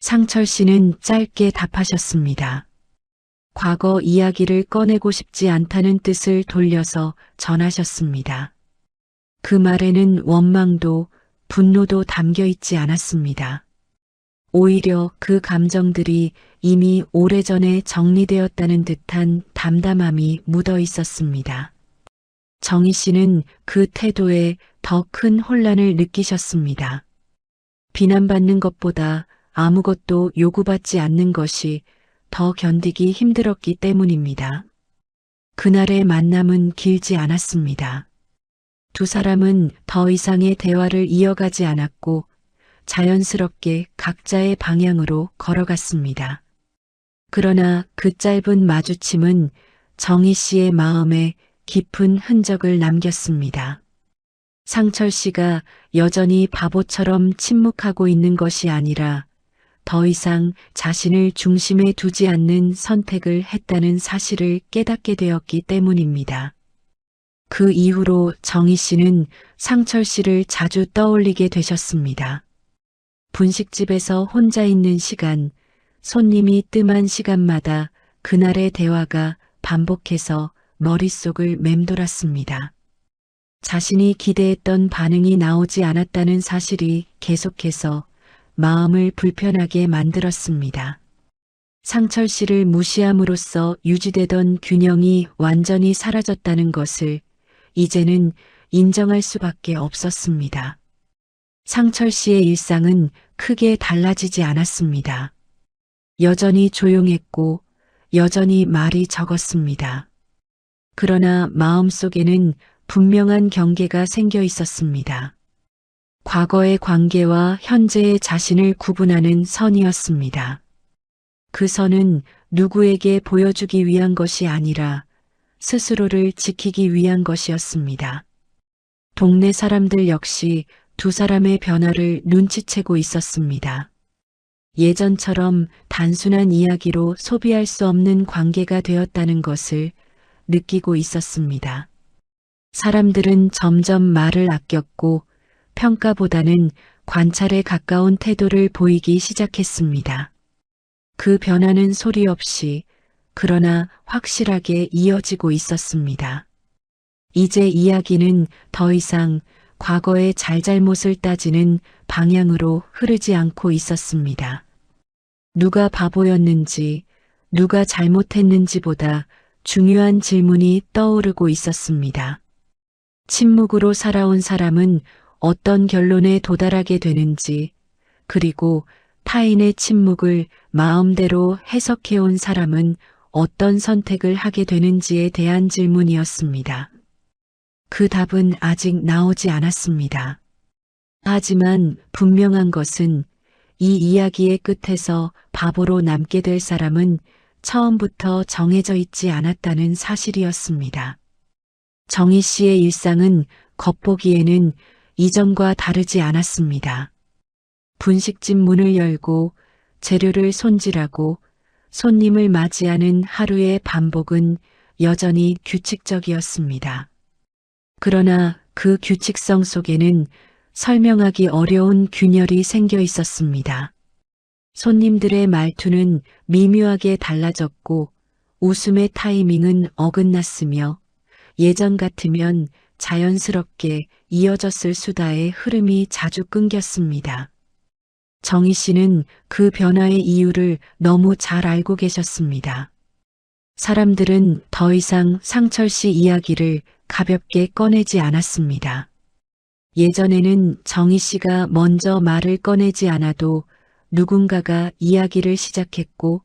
상철 씨는 짧게 답하셨습니다. 과거 이야기를 꺼내고 싶지 않다는 뜻을 돌려서 전하셨습니다. 그 말에는 원망도 분노도 담겨 있지 않았습니다. 오히려 그 감정들이 이미 오래전에 정리되었다는 듯한 담담함이 묻어 있었습니다. 정희 씨는 그 태도에 더 큰 혼란을 느끼셨습니다. 비난받는 것보다 아무것도 요구받지 않는 것이 더 견디기 힘들었기 때문입니다. 그날의 만남은 길지 않았습니다. 두 사람은 더 이상의 대화를 이어가지 않았고 자연스럽게 각자의 방향으로 걸어갔습니다. 그러나 그 짧은 마주침은 정희 씨의 마음에 깊은 흔적을 남겼습니다. 상철 씨가 여전히 바보처럼 침묵하고 있는 것이 아니라 더 이상 자신을 중심에 두지 않는 선택을 했다는 사실을 깨닫게 되었기 때문입니다. 그 이후로 정희 씨는 상철 씨를 자주 떠올리게 되셨습니다. 분식집에서 혼자 있는 시간, 손님이 뜸한 시간마다 그날의 대화가 반복해서 머릿속을 맴돌았습니다. 자신이 기대했던 반응이 나오지 않았다는 사실이 계속해서 마음을 불편하게 만들었습니다. 상철 씨를 무시함으로써 유지되던 균형이 완전히 사라졌다는 것을 이제는 인정할 수밖에 없었습니다. 상철 씨의 일상은 크게 달라지지 않았습니다. 여전히 조용했고 여전히 말이 적었습니다. 그러나 마음속에는 분명한 경계가 생겨 있었습니다. 과거의 관계와 현재의 자신을 구분하는 선이었습니다. 그 선은 누구에게 보여주기 위한 것이 아니라 스스로를 지키기 위한 것이었습니다. 동네 사람들 역시 두 사람의 변화를 눈치채고 있었습니다. 예전처럼 단순한 이야기로 소비할 수 없는 관계가 되었다는 것을 느끼고 있었습니다. 사람들은 점점 말을 아꼈고 평가보다는 관찰에 가까운 태도를 보이기 시작했습니다. 그 변화는 소리 없이 그러나 확실하게 이어지고 있었습니다. 이제 이야기는 더 이상 과거의 잘잘못을 따지는 방향으로 흐르지 않고 있었습니다. 누가 바보였는지, 누가 잘못했는지보다 중요한 질문이 떠오르고 있었습니다. 침묵으로 살아온 사람은 어떤 결론에 도달하게 되는지, 그리고 타인의 침묵을 마음대로 해석해온 사람은 어떤 선택을 하게 되는지에 대한 질문이었습니다. 그 답은 아직 나오지 않았습니다. 하지만 분명한 것은 이 이야기의 끝에서 바보로 남게 될 사람은 처음부터 정해져 있지 않았다는 사실이었습니다. 정희 씨의 일상은 겉보기에는 이전과 다르지 않았습니다. 분식집 문을 열고 재료를 손질하고 손님을 맞이하는 하루의 반복은 여전히 규칙적이었습니다. 그러나 그 규칙성 속에는 설명하기 어려운 균열이 생겨 있었습니다. 손님들의 말투는 미묘하게 달라졌고 웃음의 타이밍은 어긋났으며 예전 같으면 자연스럽게 이어졌을 수다의 흐름이 자주 끊겼습니다. 정희 씨는 그 변화의 이유를 너무 잘 알고 계셨습니다. 사람들은 더 이상 상철 씨 이야기를 가볍게 꺼내지 않았습니다. 예전에는 정희 씨가 먼저 말을 꺼내지 않아도 누군가가 이야기를 시작했고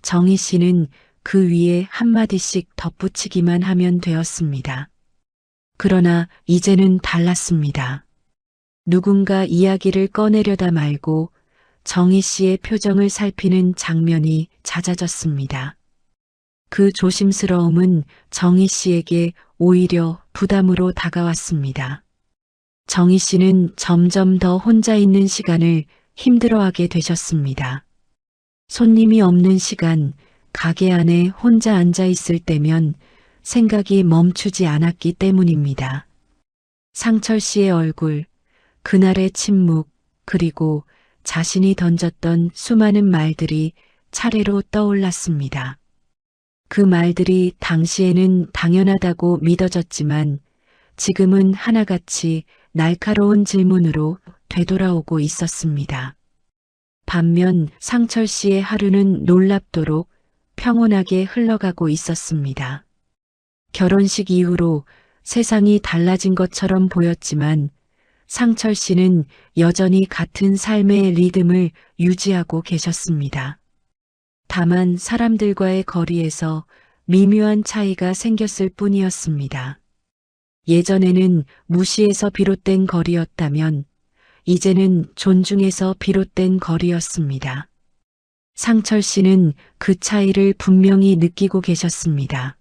정희 씨는 그 위에 한마디씩 덧붙이기만 하면 되었습니다. 그러나 이제는 달랐습니다. 누군가 이야기를 꺼내려다 말고 정희 씨의 표정을 살피는 장면이 잦아졌습니다. 그 조심스러움은 정희 씨에게 오히려 부담으로 다가왔습니다. 정희 씨는 점점 더 혼자 있는 시간을 힘들어하게 되셨습니다. 손님이 없는 시간, 가게 안에 혼자 앉아 있을 때면 생각이 멈추지 않았기 때문입니다. 상철 씨의 얼굴, 그날의 침묵, 그리고 자신이 던졌던 수많은 말들이 차례로 떠올랐습니다. 그 말들이 당시에는 당연하다고 믿어졌지만 지금은 하나같이 날카로운 질문으로 되돌아오고 있었습니다. 반면 상철 씨의 하루는 놀랍도록 평온하게 흘러가고 있었습니다. 결혼식 이후로 세상이 달라진 것처럼 보였지만 상철 씨는 여전히 같은 삶의 리듬을 유지하고 계셨습니다. 다만 사람들과의 거리에서 미묘한 차이가 생겼을 뿐이었습니다. 예전에는 무시에서 비롯된 거리였다면 이제는 존중에서 비롯된 거리였습니다. 상철 씨는 그 차이를 분명히 느끼고 계셨습니다.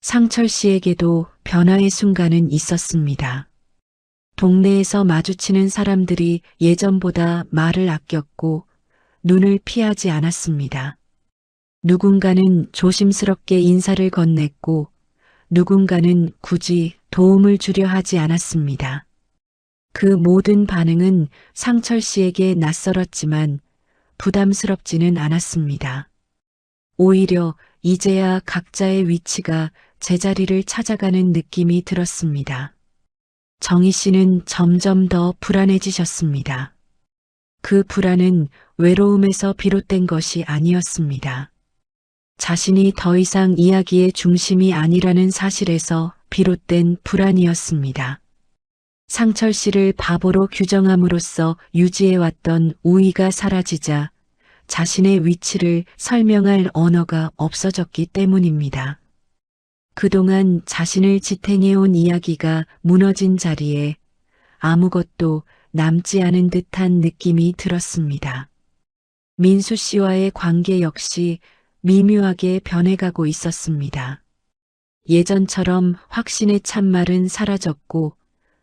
상철 씨에게도 변화의 순간은 있었습니다. 동네에서 마주치는 사람들이 예전보다 말을 아꼈고 눈을 피하지 않았습니다. 누군가는 조심스럽게 인사를 건넸고 누군가는 굳이 도움을 주려 하지 않았습니다. 그 모든 반응은 상철 씨에게 낯설었지만 부담스럽지는 않았습니다. 오히려 이제야 각자의 위치가 제자리를 찾아가는 느낌이 들었습니다. 정희 씨는 점점 더 불안해지셨습니다. 그 불안은 외로움에서 비롯된 것이 아니었습니다. 자신이 더 이상 이야기의 중심이 아니라는 사실에서 비롯된 불안이었습니다. 상철 씨를 바보로 규정함으로써 유지해왔던 우위가 사라지자 자신의 위치를 설명할 언어가 없어졌기 때문입니다. 그동안 자신을 지탱해온 이야기가 무너진 자리에 아무것도 남지 않은 듯한 느낌이 들었습니다. 민수 씨와의 관계 역시 미묘하게 변해가고 있었습니다. 예전처럼 확신의 찬말은 사라졌고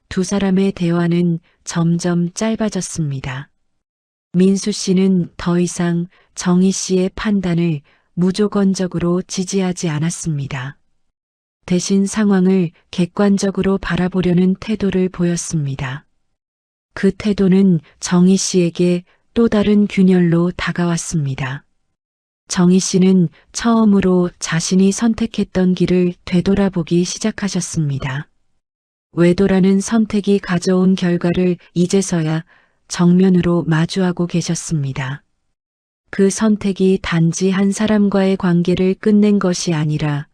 두 사람의 대화는 점점 짧아졌습니다. 민수 씨는 더 이상 정희 씨의 판단을 무조건적으로 지지하지 않았습니다. 대신 상황을 객관적으로 바라보려는 태도를 보였습니다. 그 태도는 정희 씨에게 또 다른 균열로 다가왔습니다. 정희 씨는 처음으로 자신이 선택했던 길을 되돌아보기 시작하셨습니다. 외도라는 선택이 가져온 결과를 이제서야 정면으로 마주하고 계셨습니다. 그 선택이 단지 한 사람과의 관계를 끝낸 것이 아니라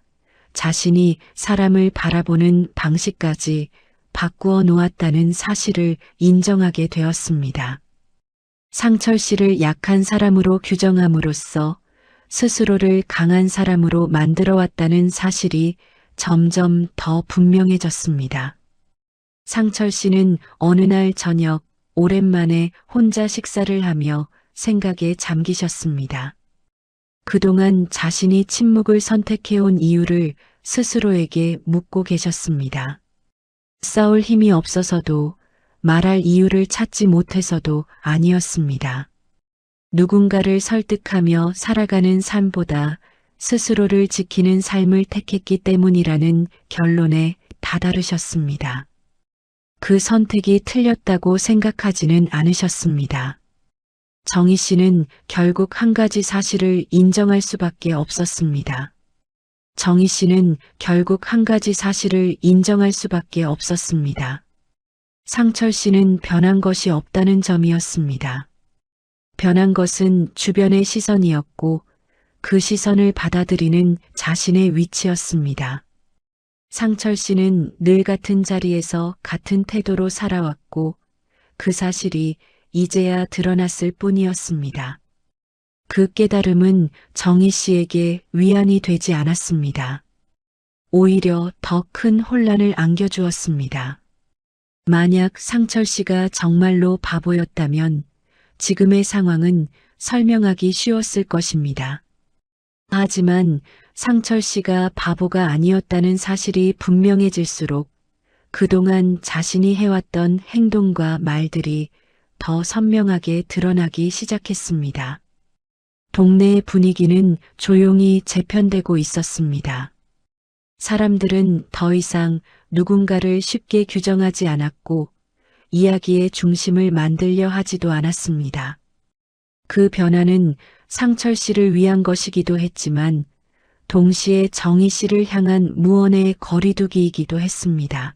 자신이 사람을 바라보는 방식까지 바꾸어 놓았다는 사실을 인정하게 되었습니다. 상철 씨를 약한 사람으로 규정함으로써 스스로를 강한 사람으로 만들어 왔다는 사실이 점점 더 분명해졌습니다. 상철 씨는 어느 날 저녁 오랜만에 혼자 식사를 하며 생각에 잠기셨습니다. 그동안 자신이 침묵을 선택해온 이유를 스스로에게 묻고 계셨습니다. 싸울 힘이 없어서도 말할 이유를 찾지 못해서도 아니었습니다. 누군가를 설득하며 살아가는 삶보다 스스로를 지키는 삶을 택했기 때문이라는 결론에 다다르셨습니다. 그 선택이 틀렸다고 생각하지는 않으셨습니다. 정희 씨는 결국 한 가지 사실을 인정할 수밖에 없었습니다. 정희 씨는 결국 한 가지 사실을 인정할 수밖에 없었습니다. 상철 씨는 변한 것이 없다는 점이었습니다. 변한 것은 주변의 시선이었고 그 시선을 받아들이는 자신의 위치였습니다. 상철 씨는 늘 같은 자리에서 같은 태도로 살아왔고 그 사실이 이제야 드러났을 뿐이었습니다. 그 깨달음은 정희 씨에게 위안이 되지 않았습니다. 오히려 더 큰 혼란을 안겨주었습니다. 만약 상철 씨가 정말로 바보였다면 지금의 상황은 설명하기 쉬웠을 것입니다. 하지만 상철 씨가 바보가 아니었다는 사실이 분명해질수록 그동안 자신이 해왔던 행동과 말들이 더 선명하게 드러나기 시작했습니다. 동네의 분위기는 조용히 재편되고 있었습니다. 사람들은 더 이상 누군가를 쉽게 규정하지 않았고 이야기의 중심을 만들려 하지도 않았습니다. 그 변화는 상철 씨를 위한 것이기도 했지만 동시에 정희 씨를 향한 무언의 거리두기이기도 했습니다.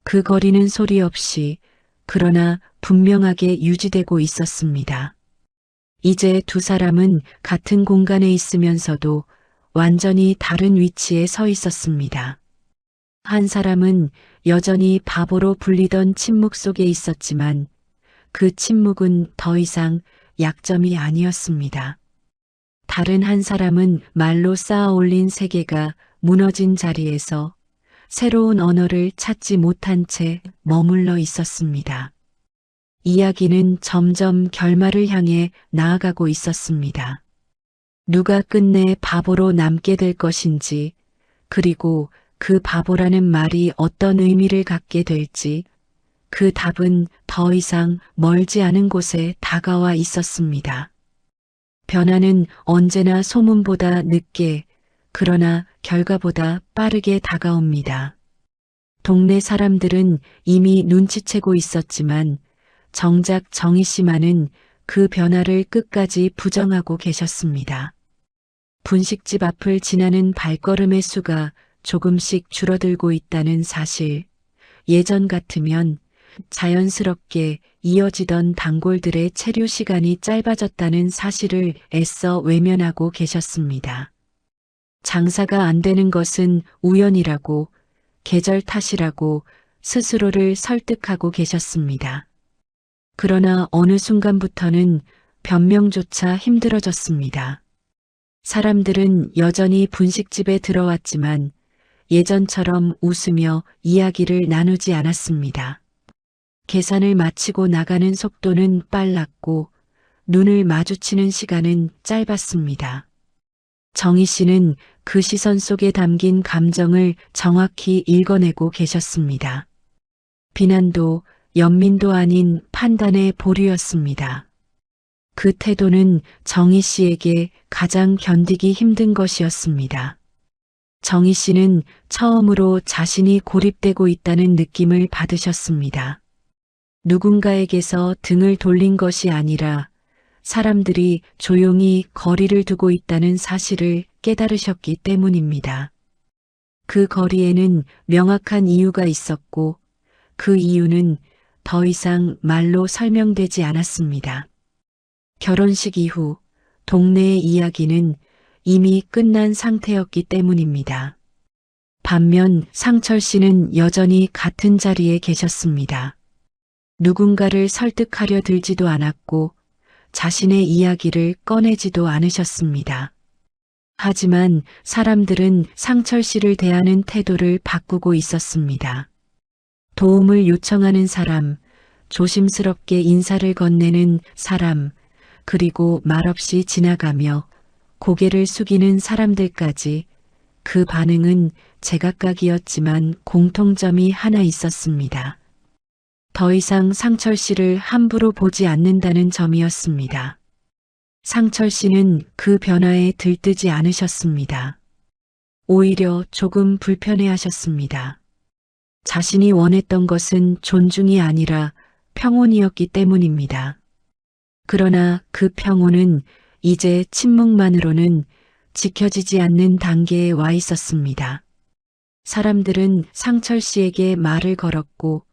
그 거리는 소리 없이 그러나 분명하게 유지되고 있었습니다. 이제 두 사람은 같은 공간에 있으면서도 완전히 다른 위치에 서 있었습니다. 한 사람은 여전히 바보로 불리던 침묵 속에 있었지만 그 침묵은 더 이상 약점이 아니었습니다. 다른 한 사람은 말로 쌓아 올린 세계가 무너진 자리에서 새로운 언어를 찾지 못한 채 머물러 있었습니다. 이야기는 점점 결말을 향해 나아가고 있었습니다. 누가 끝내 바보로 남게 될 것인지, 그리고 그 바보라는 말이 어떤 의미를 갖게 될지, 그 답은 더 이상 멀지 않은 곳에 다가와 있었습니다. 변화는 언제나 소문보다 늦게, 그러나 결과보다 빠르게 다가옵니다. 동네 사람들은 이미 눈치채고 있었지만 정작 정희 씨만은 그 변화를 끝까지 부정하고 계셨습니다. 분식집 앞을 지나는 발걸음의 수가 조금씩 줄어들고 있다는 사실, 예전 같으면 자연스럽게 이어지던 단골들의 체류 시간이 짧아졌다는 사실을 애써 외면하고 계셨습니다. 장사가 안 되는 것은 우연이라고, 계절 탓이라고 스스로를 설득하고 계셨습니다. 그러나 어느 순간부터는 변명조차 힘들어졌습니다. 사람들은 여전히 분식집에 들어왔지만 예전처럼 웃으며 이야기를 나누지 않았습니다. 계산을 마치고 나가는 속도는 빨랐고 눈을 마주치는 시간은 짧았습니다. 정희 씨는 그 시선 속에 담긴 감정을 정확히 읽어내고 계셨습니다. 비난도 연민도 아닌 판단의 보류였습니다. 그 태도는 정희 씨에게 가장 견디기 힘든 것이었습니다. 정희 씨는 처음으로 자신이 고립되고 있다는 느낌을 받으셨습니다. 누군가에게서 등을 돌린 것이 아니라 사람들이 조용히 거리를 두고 있다는 사실을 깨달으셨기 때문입니다. 그 거리에는 명확한 이유가 있었고 그 이유는 더 이상 말로 설명되지 않았습니다. 결혼식 이후 동네의 이야기는 이미 끝난 상태였기 때문입니다. 반면 상철 씨는 여전히 같은 자리에 계셨습니다. 누군가를 설득하려 들지도 않았고 자신의 이야기를 꺼내지도 않으셨습니다. 하지만 사람들은 상철 씨를 대하는 태도를 바꾸고 있었습니다. 도움을 요청하는 사람, 조심스럽게 인사를 건네는 사람, 그리고 말없이 지나가며 고개를 숙이는 사람들까지 그 반응은 제각각이었지만 공통점이 하나 있었습니다. 더 이상 상철 씨를 함부로 보지 않는다는 점이었습니다. 상철 씨는 그 변화에 들뜨지 않으셨습니다. 오히려 조금 불편해하셨습니다. 자신이 원했던 것은 존중이 아니라 평온이었기 때문입니다. 그러나 그 평온은 이제 침묵만으로는 지켜지지 않는 단계에 와 있었습니다. 사람들은 상철 씨에게 말을 걸었고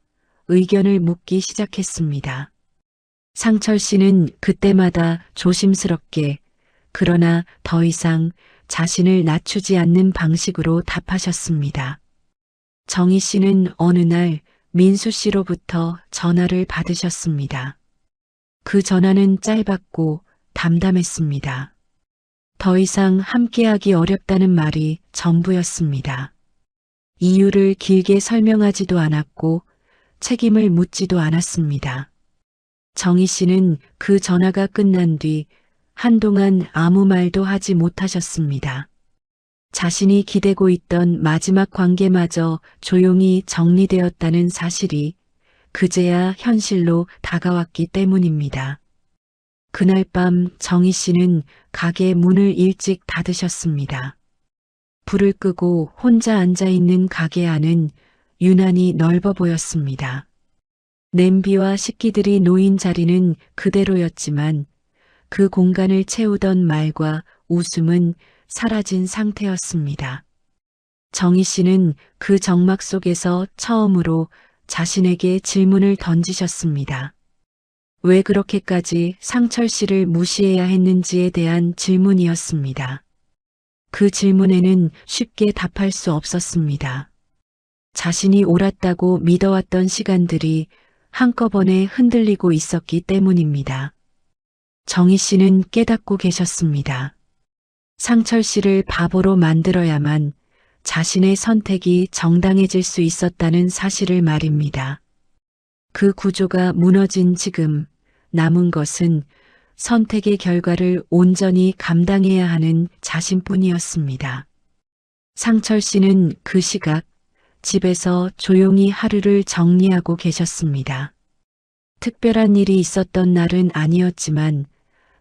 의견을 묻기 시작했습니다. 상철 씨는 그때마다 조심스럽게 그러나 더 이상 자신을 낮추지 않는 방식으로 답하셨습니다. 정희 씨는 어느 날 민수 씨로부터 전화를 받으셨습니다. 그 전화는 짧았고 담담했습니다. 더 이상 함께하기 어렵다는 말이 전부였습니다. 이유를 길게 설명하지도 않았고 책임을 묻지도 않았습니다. 정희 씨는 그 전화가 끝난 뒤 한동안 아무 말도 하지 못하셨습니다. 자신이 기대고 있던 마지막 관계마저 조용히 정리되었다는 사실이 그제야 현실로 다가왔기 때문입니다. 그날 밤 정희 씨는 가게 문을 일찍 닫으셨습니다. 불을 끄고 혼자 앉아있는 가게 안은 유난히 넓어 보였습니다. 냄비와 식기들이 놓인 자리는 그대로였지만 그 공간을 채우던 말과 웃음은 사라진 상태였습니다. 정희 씨는 그 정막 속에서 처음으로 자신에게 질문을 던지셨습니다. 왜 그렇게까지 상철 씨를 무시해야 했는지에 대한 질문이었습니다. 그 질문에는 쉽게 답할 수 없었습니다. 자신이 옳았다고 믿어왔던 시간들이 한꺼번에 흔들리고 있었기 때문입니다. 정희 씨는 깨닫고 계셨습니다. 상철 씨를 바보로 만들어야만 자신의 선택이 정당해질 수 있었다는 사실을 말입니다. 그 구조가 무너진 지금 남은 것은 선택의 결과를 온전히 감당해야 하는 자신뿐이었습니다. 상철 씨는 그 시각 집에서 조용히 하루를 정리하고 계셨습니다. 특별한 일이 있었던 날은 아니었지만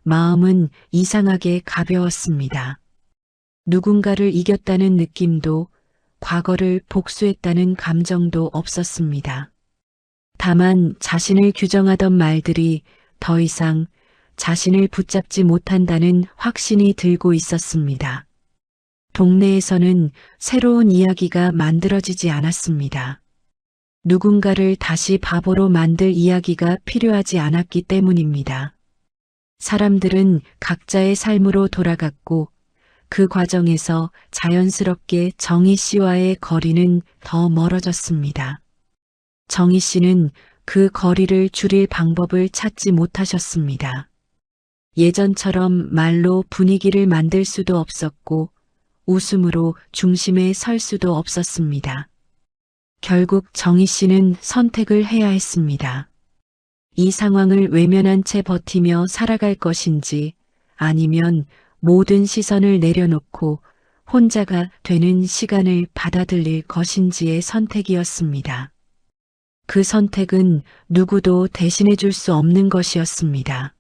마음은 이상하게 가벼웠습니다. 누군가를 이겼다는 느낌도 과거를 복수했다는 감정도 없었습니다. 다만 자신을 규정하던 말들이 더 이상 자신을 붙잡지 못한다는 확신이 들고 있었습니다. 동네에서는 새로운 이야기가 만들어지지 않았습니다. 누군가를 다시 바보로 만들 이야기가 필요하지 않았기 때문입니다. 사람들은 각자의 삶으로 돌아갔고 그 과정에서 자연스럽게 정희 씨와의 거리는 더 멀어졌습니다. 정희 씨는 그 거리를 줄일 방법을 찾지 못하셨습니다. 예전처럼 말로 분위기를 만들 수도 없었고 웃음으로 중심에 설 수도 없었습니다. 결국 정희 씨는 선택을 해야 했습니다. 이 상황을 외면한 채 버티며 살아갈 것인지 아니면 모든 시선을 내려놓고 혼자가 되는 시간을 받아들일 것인지의 선택이었습니다. 그 선택은 누구도 대신해 줄 수 없는 것이었습니다.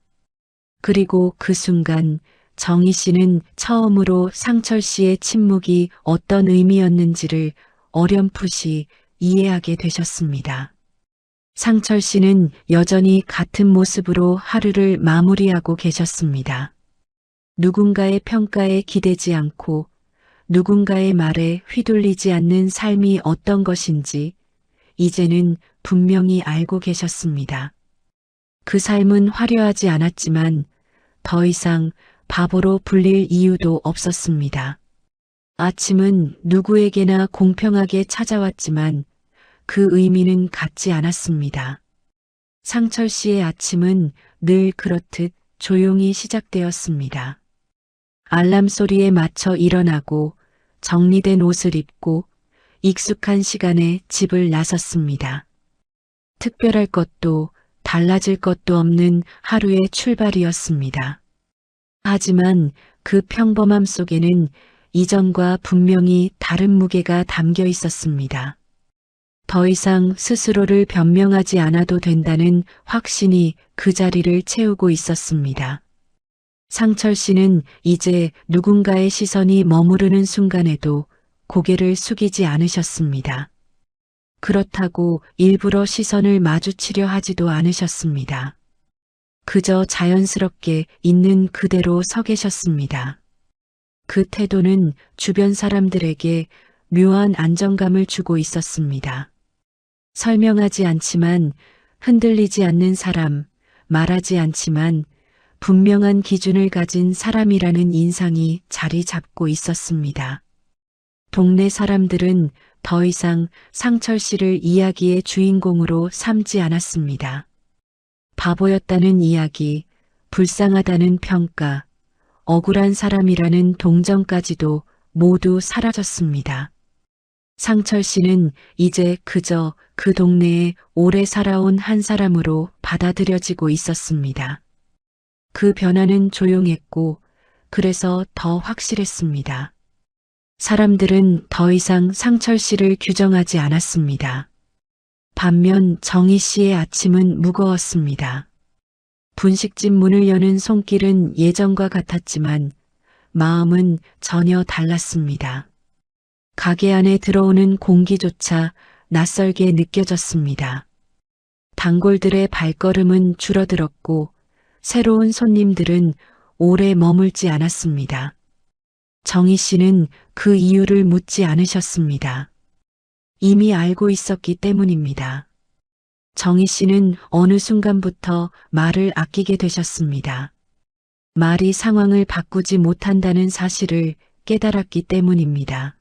그리고 그 순간 정희 씨는 처음으로 상철 씨의 침묵이 어떤 의미였는지를 어렴풋이 이해하게 되셨습니다. 상철 씨는 여전히 같은 모습으로 하루를 마무리하고 계셨습니다. 누군가의 평가에 기대지 않고 누군가의 말에 휘둘리지 않는 삶이 어떤 것인지 이제는 분명히 알고 계셨습니다. 그 삶은 화려하지 않았지만 더 이상 바보로 불릴 이유도 없었습니다. 아침은 누구에게나 공평하게 찾아왔지만 그 의미는 같지 않았습니다. 상철 씨의 아침은 늘 그렇듯 조용히 시작되었습니다. 알람 소리에 맞춰 일어나고 정리된 옷을 입고 익숙한 시간에 집을 나섰습니다. 특별할 것도 달라질 것도 없는 하루의 출발이었습니다. 하지만 그 평범함 속에는 이전과 분명히 다른 무게가 담겨 있었습니다. 더 이상 스스로를 변명하지 않아도 된다는 확신이 그 자리를 채우고 있었습니다. 상철 씨는 이제 누군가의 시선이 머무르는 순간에도 고개를 숙이지 않으셨습니다. 그렇다고 일부러 시선을 마주치려 하지도 않으셨습니다. 그저 자연스럽게 있는 그대로 서 계셨습니다. 그 태도는 주변 사람들에게 묘한 안정감을 주고 있었습니다. 설명하지 않지만 흔들리지 않는 사람, 말하지 않지만 분명한 기준을 가진 사람이라는 인상이 자리 잡고 있었습니다. 동네 사람들은 더 이상 상철 씨를 이야기의 주인공으로 삼지 않았습니다. 바보였다는 이야기, 불쌍하다는 평가, 억울한 사람이라는 동정까지도 모두 사라졌습니다. 상철 씨는 이제 그저 그 동네에 오래 살아온 한 사람으로 받아들여지고 있었습니다. 그 변화는 조용했고 그래서 더 확실했습니다. 사람들은 더 이상 상철 씨를 규정하지 않았습니다. 반면 정희 씨의 아침은 무거웠습니다. 분식집 문을 여는 손길은 예전과 같았지만 마음은 전혀 달랐습니다. 가게 안에 들어오는 공기조차 낯설게 느껴졌습니다. 단골들의 발걸음은 줄어들었고 새로운 손님들은 오래 머물지 않았습니다. 정희 씨는 그 이유를 묻지 않으셨습니다. 이미 알고 있었기 때문입니다. 정희 씨는 어느 순간부터 말을 아끼게 되셨습니다. 말이 상황을 바꾸지 못한다는 사실을 깨달았기 때문입니다.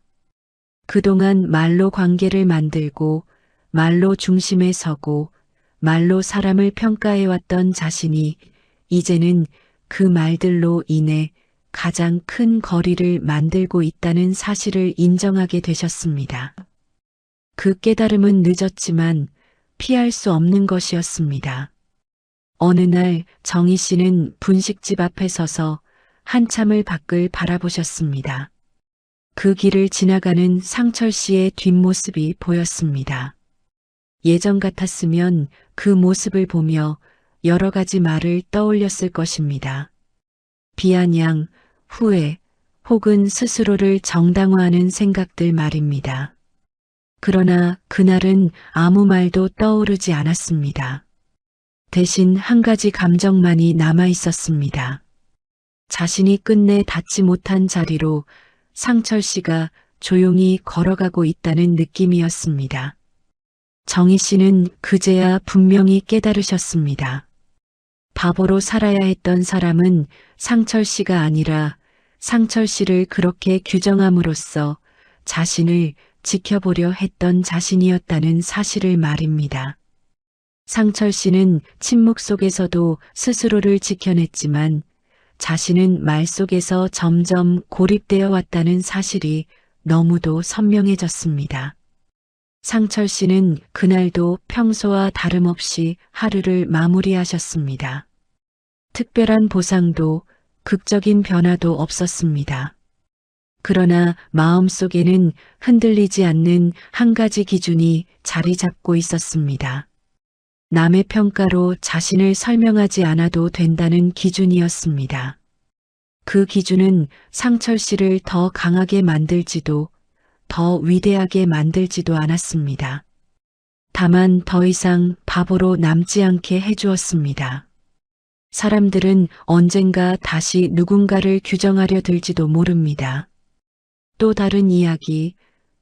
그동안 말로 관계를 만들고 말로 중심에 서고 말로 사람을 평가해왔던 자신이 이제는 그 말들로 인해 가장 큰 거리를 만들고 있다는 사실을 인정하게 되셨습니다. 그 깨달음은 늦었지만 피할 수 없는 것이었습니다. 어느 날 정희 씨는 분식집 앞에 서서 한참을 밖을 바라보셨습니다. 그 길을 지나가는 상철 씨의 뒷모습이 보였습니다. 예전 같았으면 그 모습을 보며 여러 가지 말을 떠올렸을 것입니다. 비아냥, 후회, 혹은 스스로를 정당화하는 생각들 말입니다. 그러나 그날은 아무 말도 떠오르지 않았습니다. 대신 한 가지 감정만이 남아 있었습니다. 자신이 끝내 닿지 못한 자리로 상철 씨가 조용히 걸어가고 있다는 느낌이었습니다. 정희 씨는 그제야 분명히 깨달으셨습니다. 바보로 살아야 했던 사람은 상철 씨가 아니라 상철 씨를 그렇게 규정함으로써 자신을 지켜보려 했던 자신이었다는 사실을 말입니다. 상철 씨는 침묵 속에서도 스스로를 지켜냈지만 자신은 말 속에서 점점 고립되어 왔다는 사실이 너무도 선명해졌습니다. 상철 씨는 그날도 평소와 다름없이 하루를 마무리하셨습니다. 특별한 보상도 극적인 변화도 없었습니다. 그러나 마음속에는 흔들리지 않는 한 가지 기준이 자리 잡고 있었습니다. 남의 평가로 자신을 설명하지 않아도 된다는 기준이었습니다. 그 기준은 상철 씨를 더 강하게 만들지도 더 위대하게 만들지도 않았습니다. 다만 더 이상 바보로 남지 않게 해주었습니다. 사람들은 언젠가 다시 누군가를 규정하려 들지도 모릅니다. 또 다른 이야기,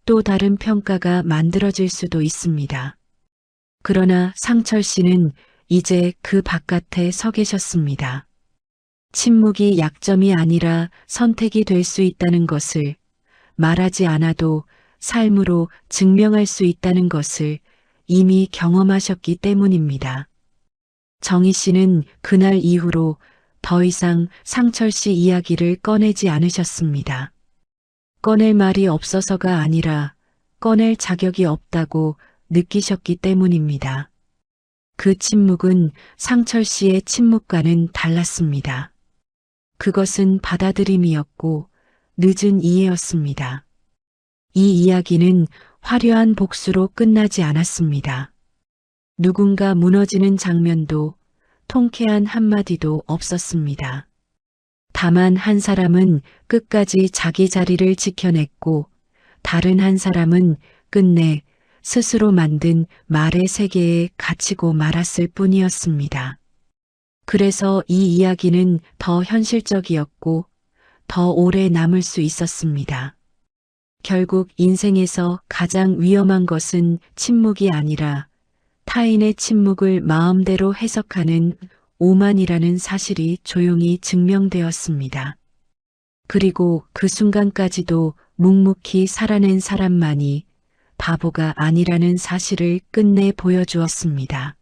또 다른 평가가 만들어질 수도 있습니다. 그러나 상철 씨는 이제 그 바깥에 서 계셨습니다. 침묵이 약점이 아니라 선택이 될 수 있다는 것을, 말하지 않아도 삶으로 증명할 수 있다는 것을 이미 경험하셨기 때문입니다. 정희 씨는 그날 이후로 더 이상 상철 씨 이야기를 꺼내지 않으셨습니다. 꺼낼 말이 없어서가 아니라 꺼낼 자격이 없다고 느끼셨기 때문입니다. 그 침묵은 상철 씨의 침묵과는 달랐습니다. 그것은 받아들임이었고 늦은 이해였습니다. 이 이야기는 화려한 복수로 끝나지 않았습니다. 누군가 무너지는 장면도 통쾌한 한마디도 없었습니다. 다만 한 사람은 끝까지 자기 자리를 지켜냈고 다른 한 사람은 끝내 스스로 만든 말의 세계에 갇히고 말았을 뿐이었습니다. 그래서 이 이야기는 더 현실적이었고 더 오래 남을 수 있었습니다. 결국 인생에서 가장 위험한 것은 침묵이 아니라 타인의 침묵을 마음대로 해석하는 오만이라는 사실이 조용히 증명되었습니다. 그리고 그 순간까지도 묵묵히 살아낸 사람만이 바보가 아니라는 사실을 끝내 보여주었습니다.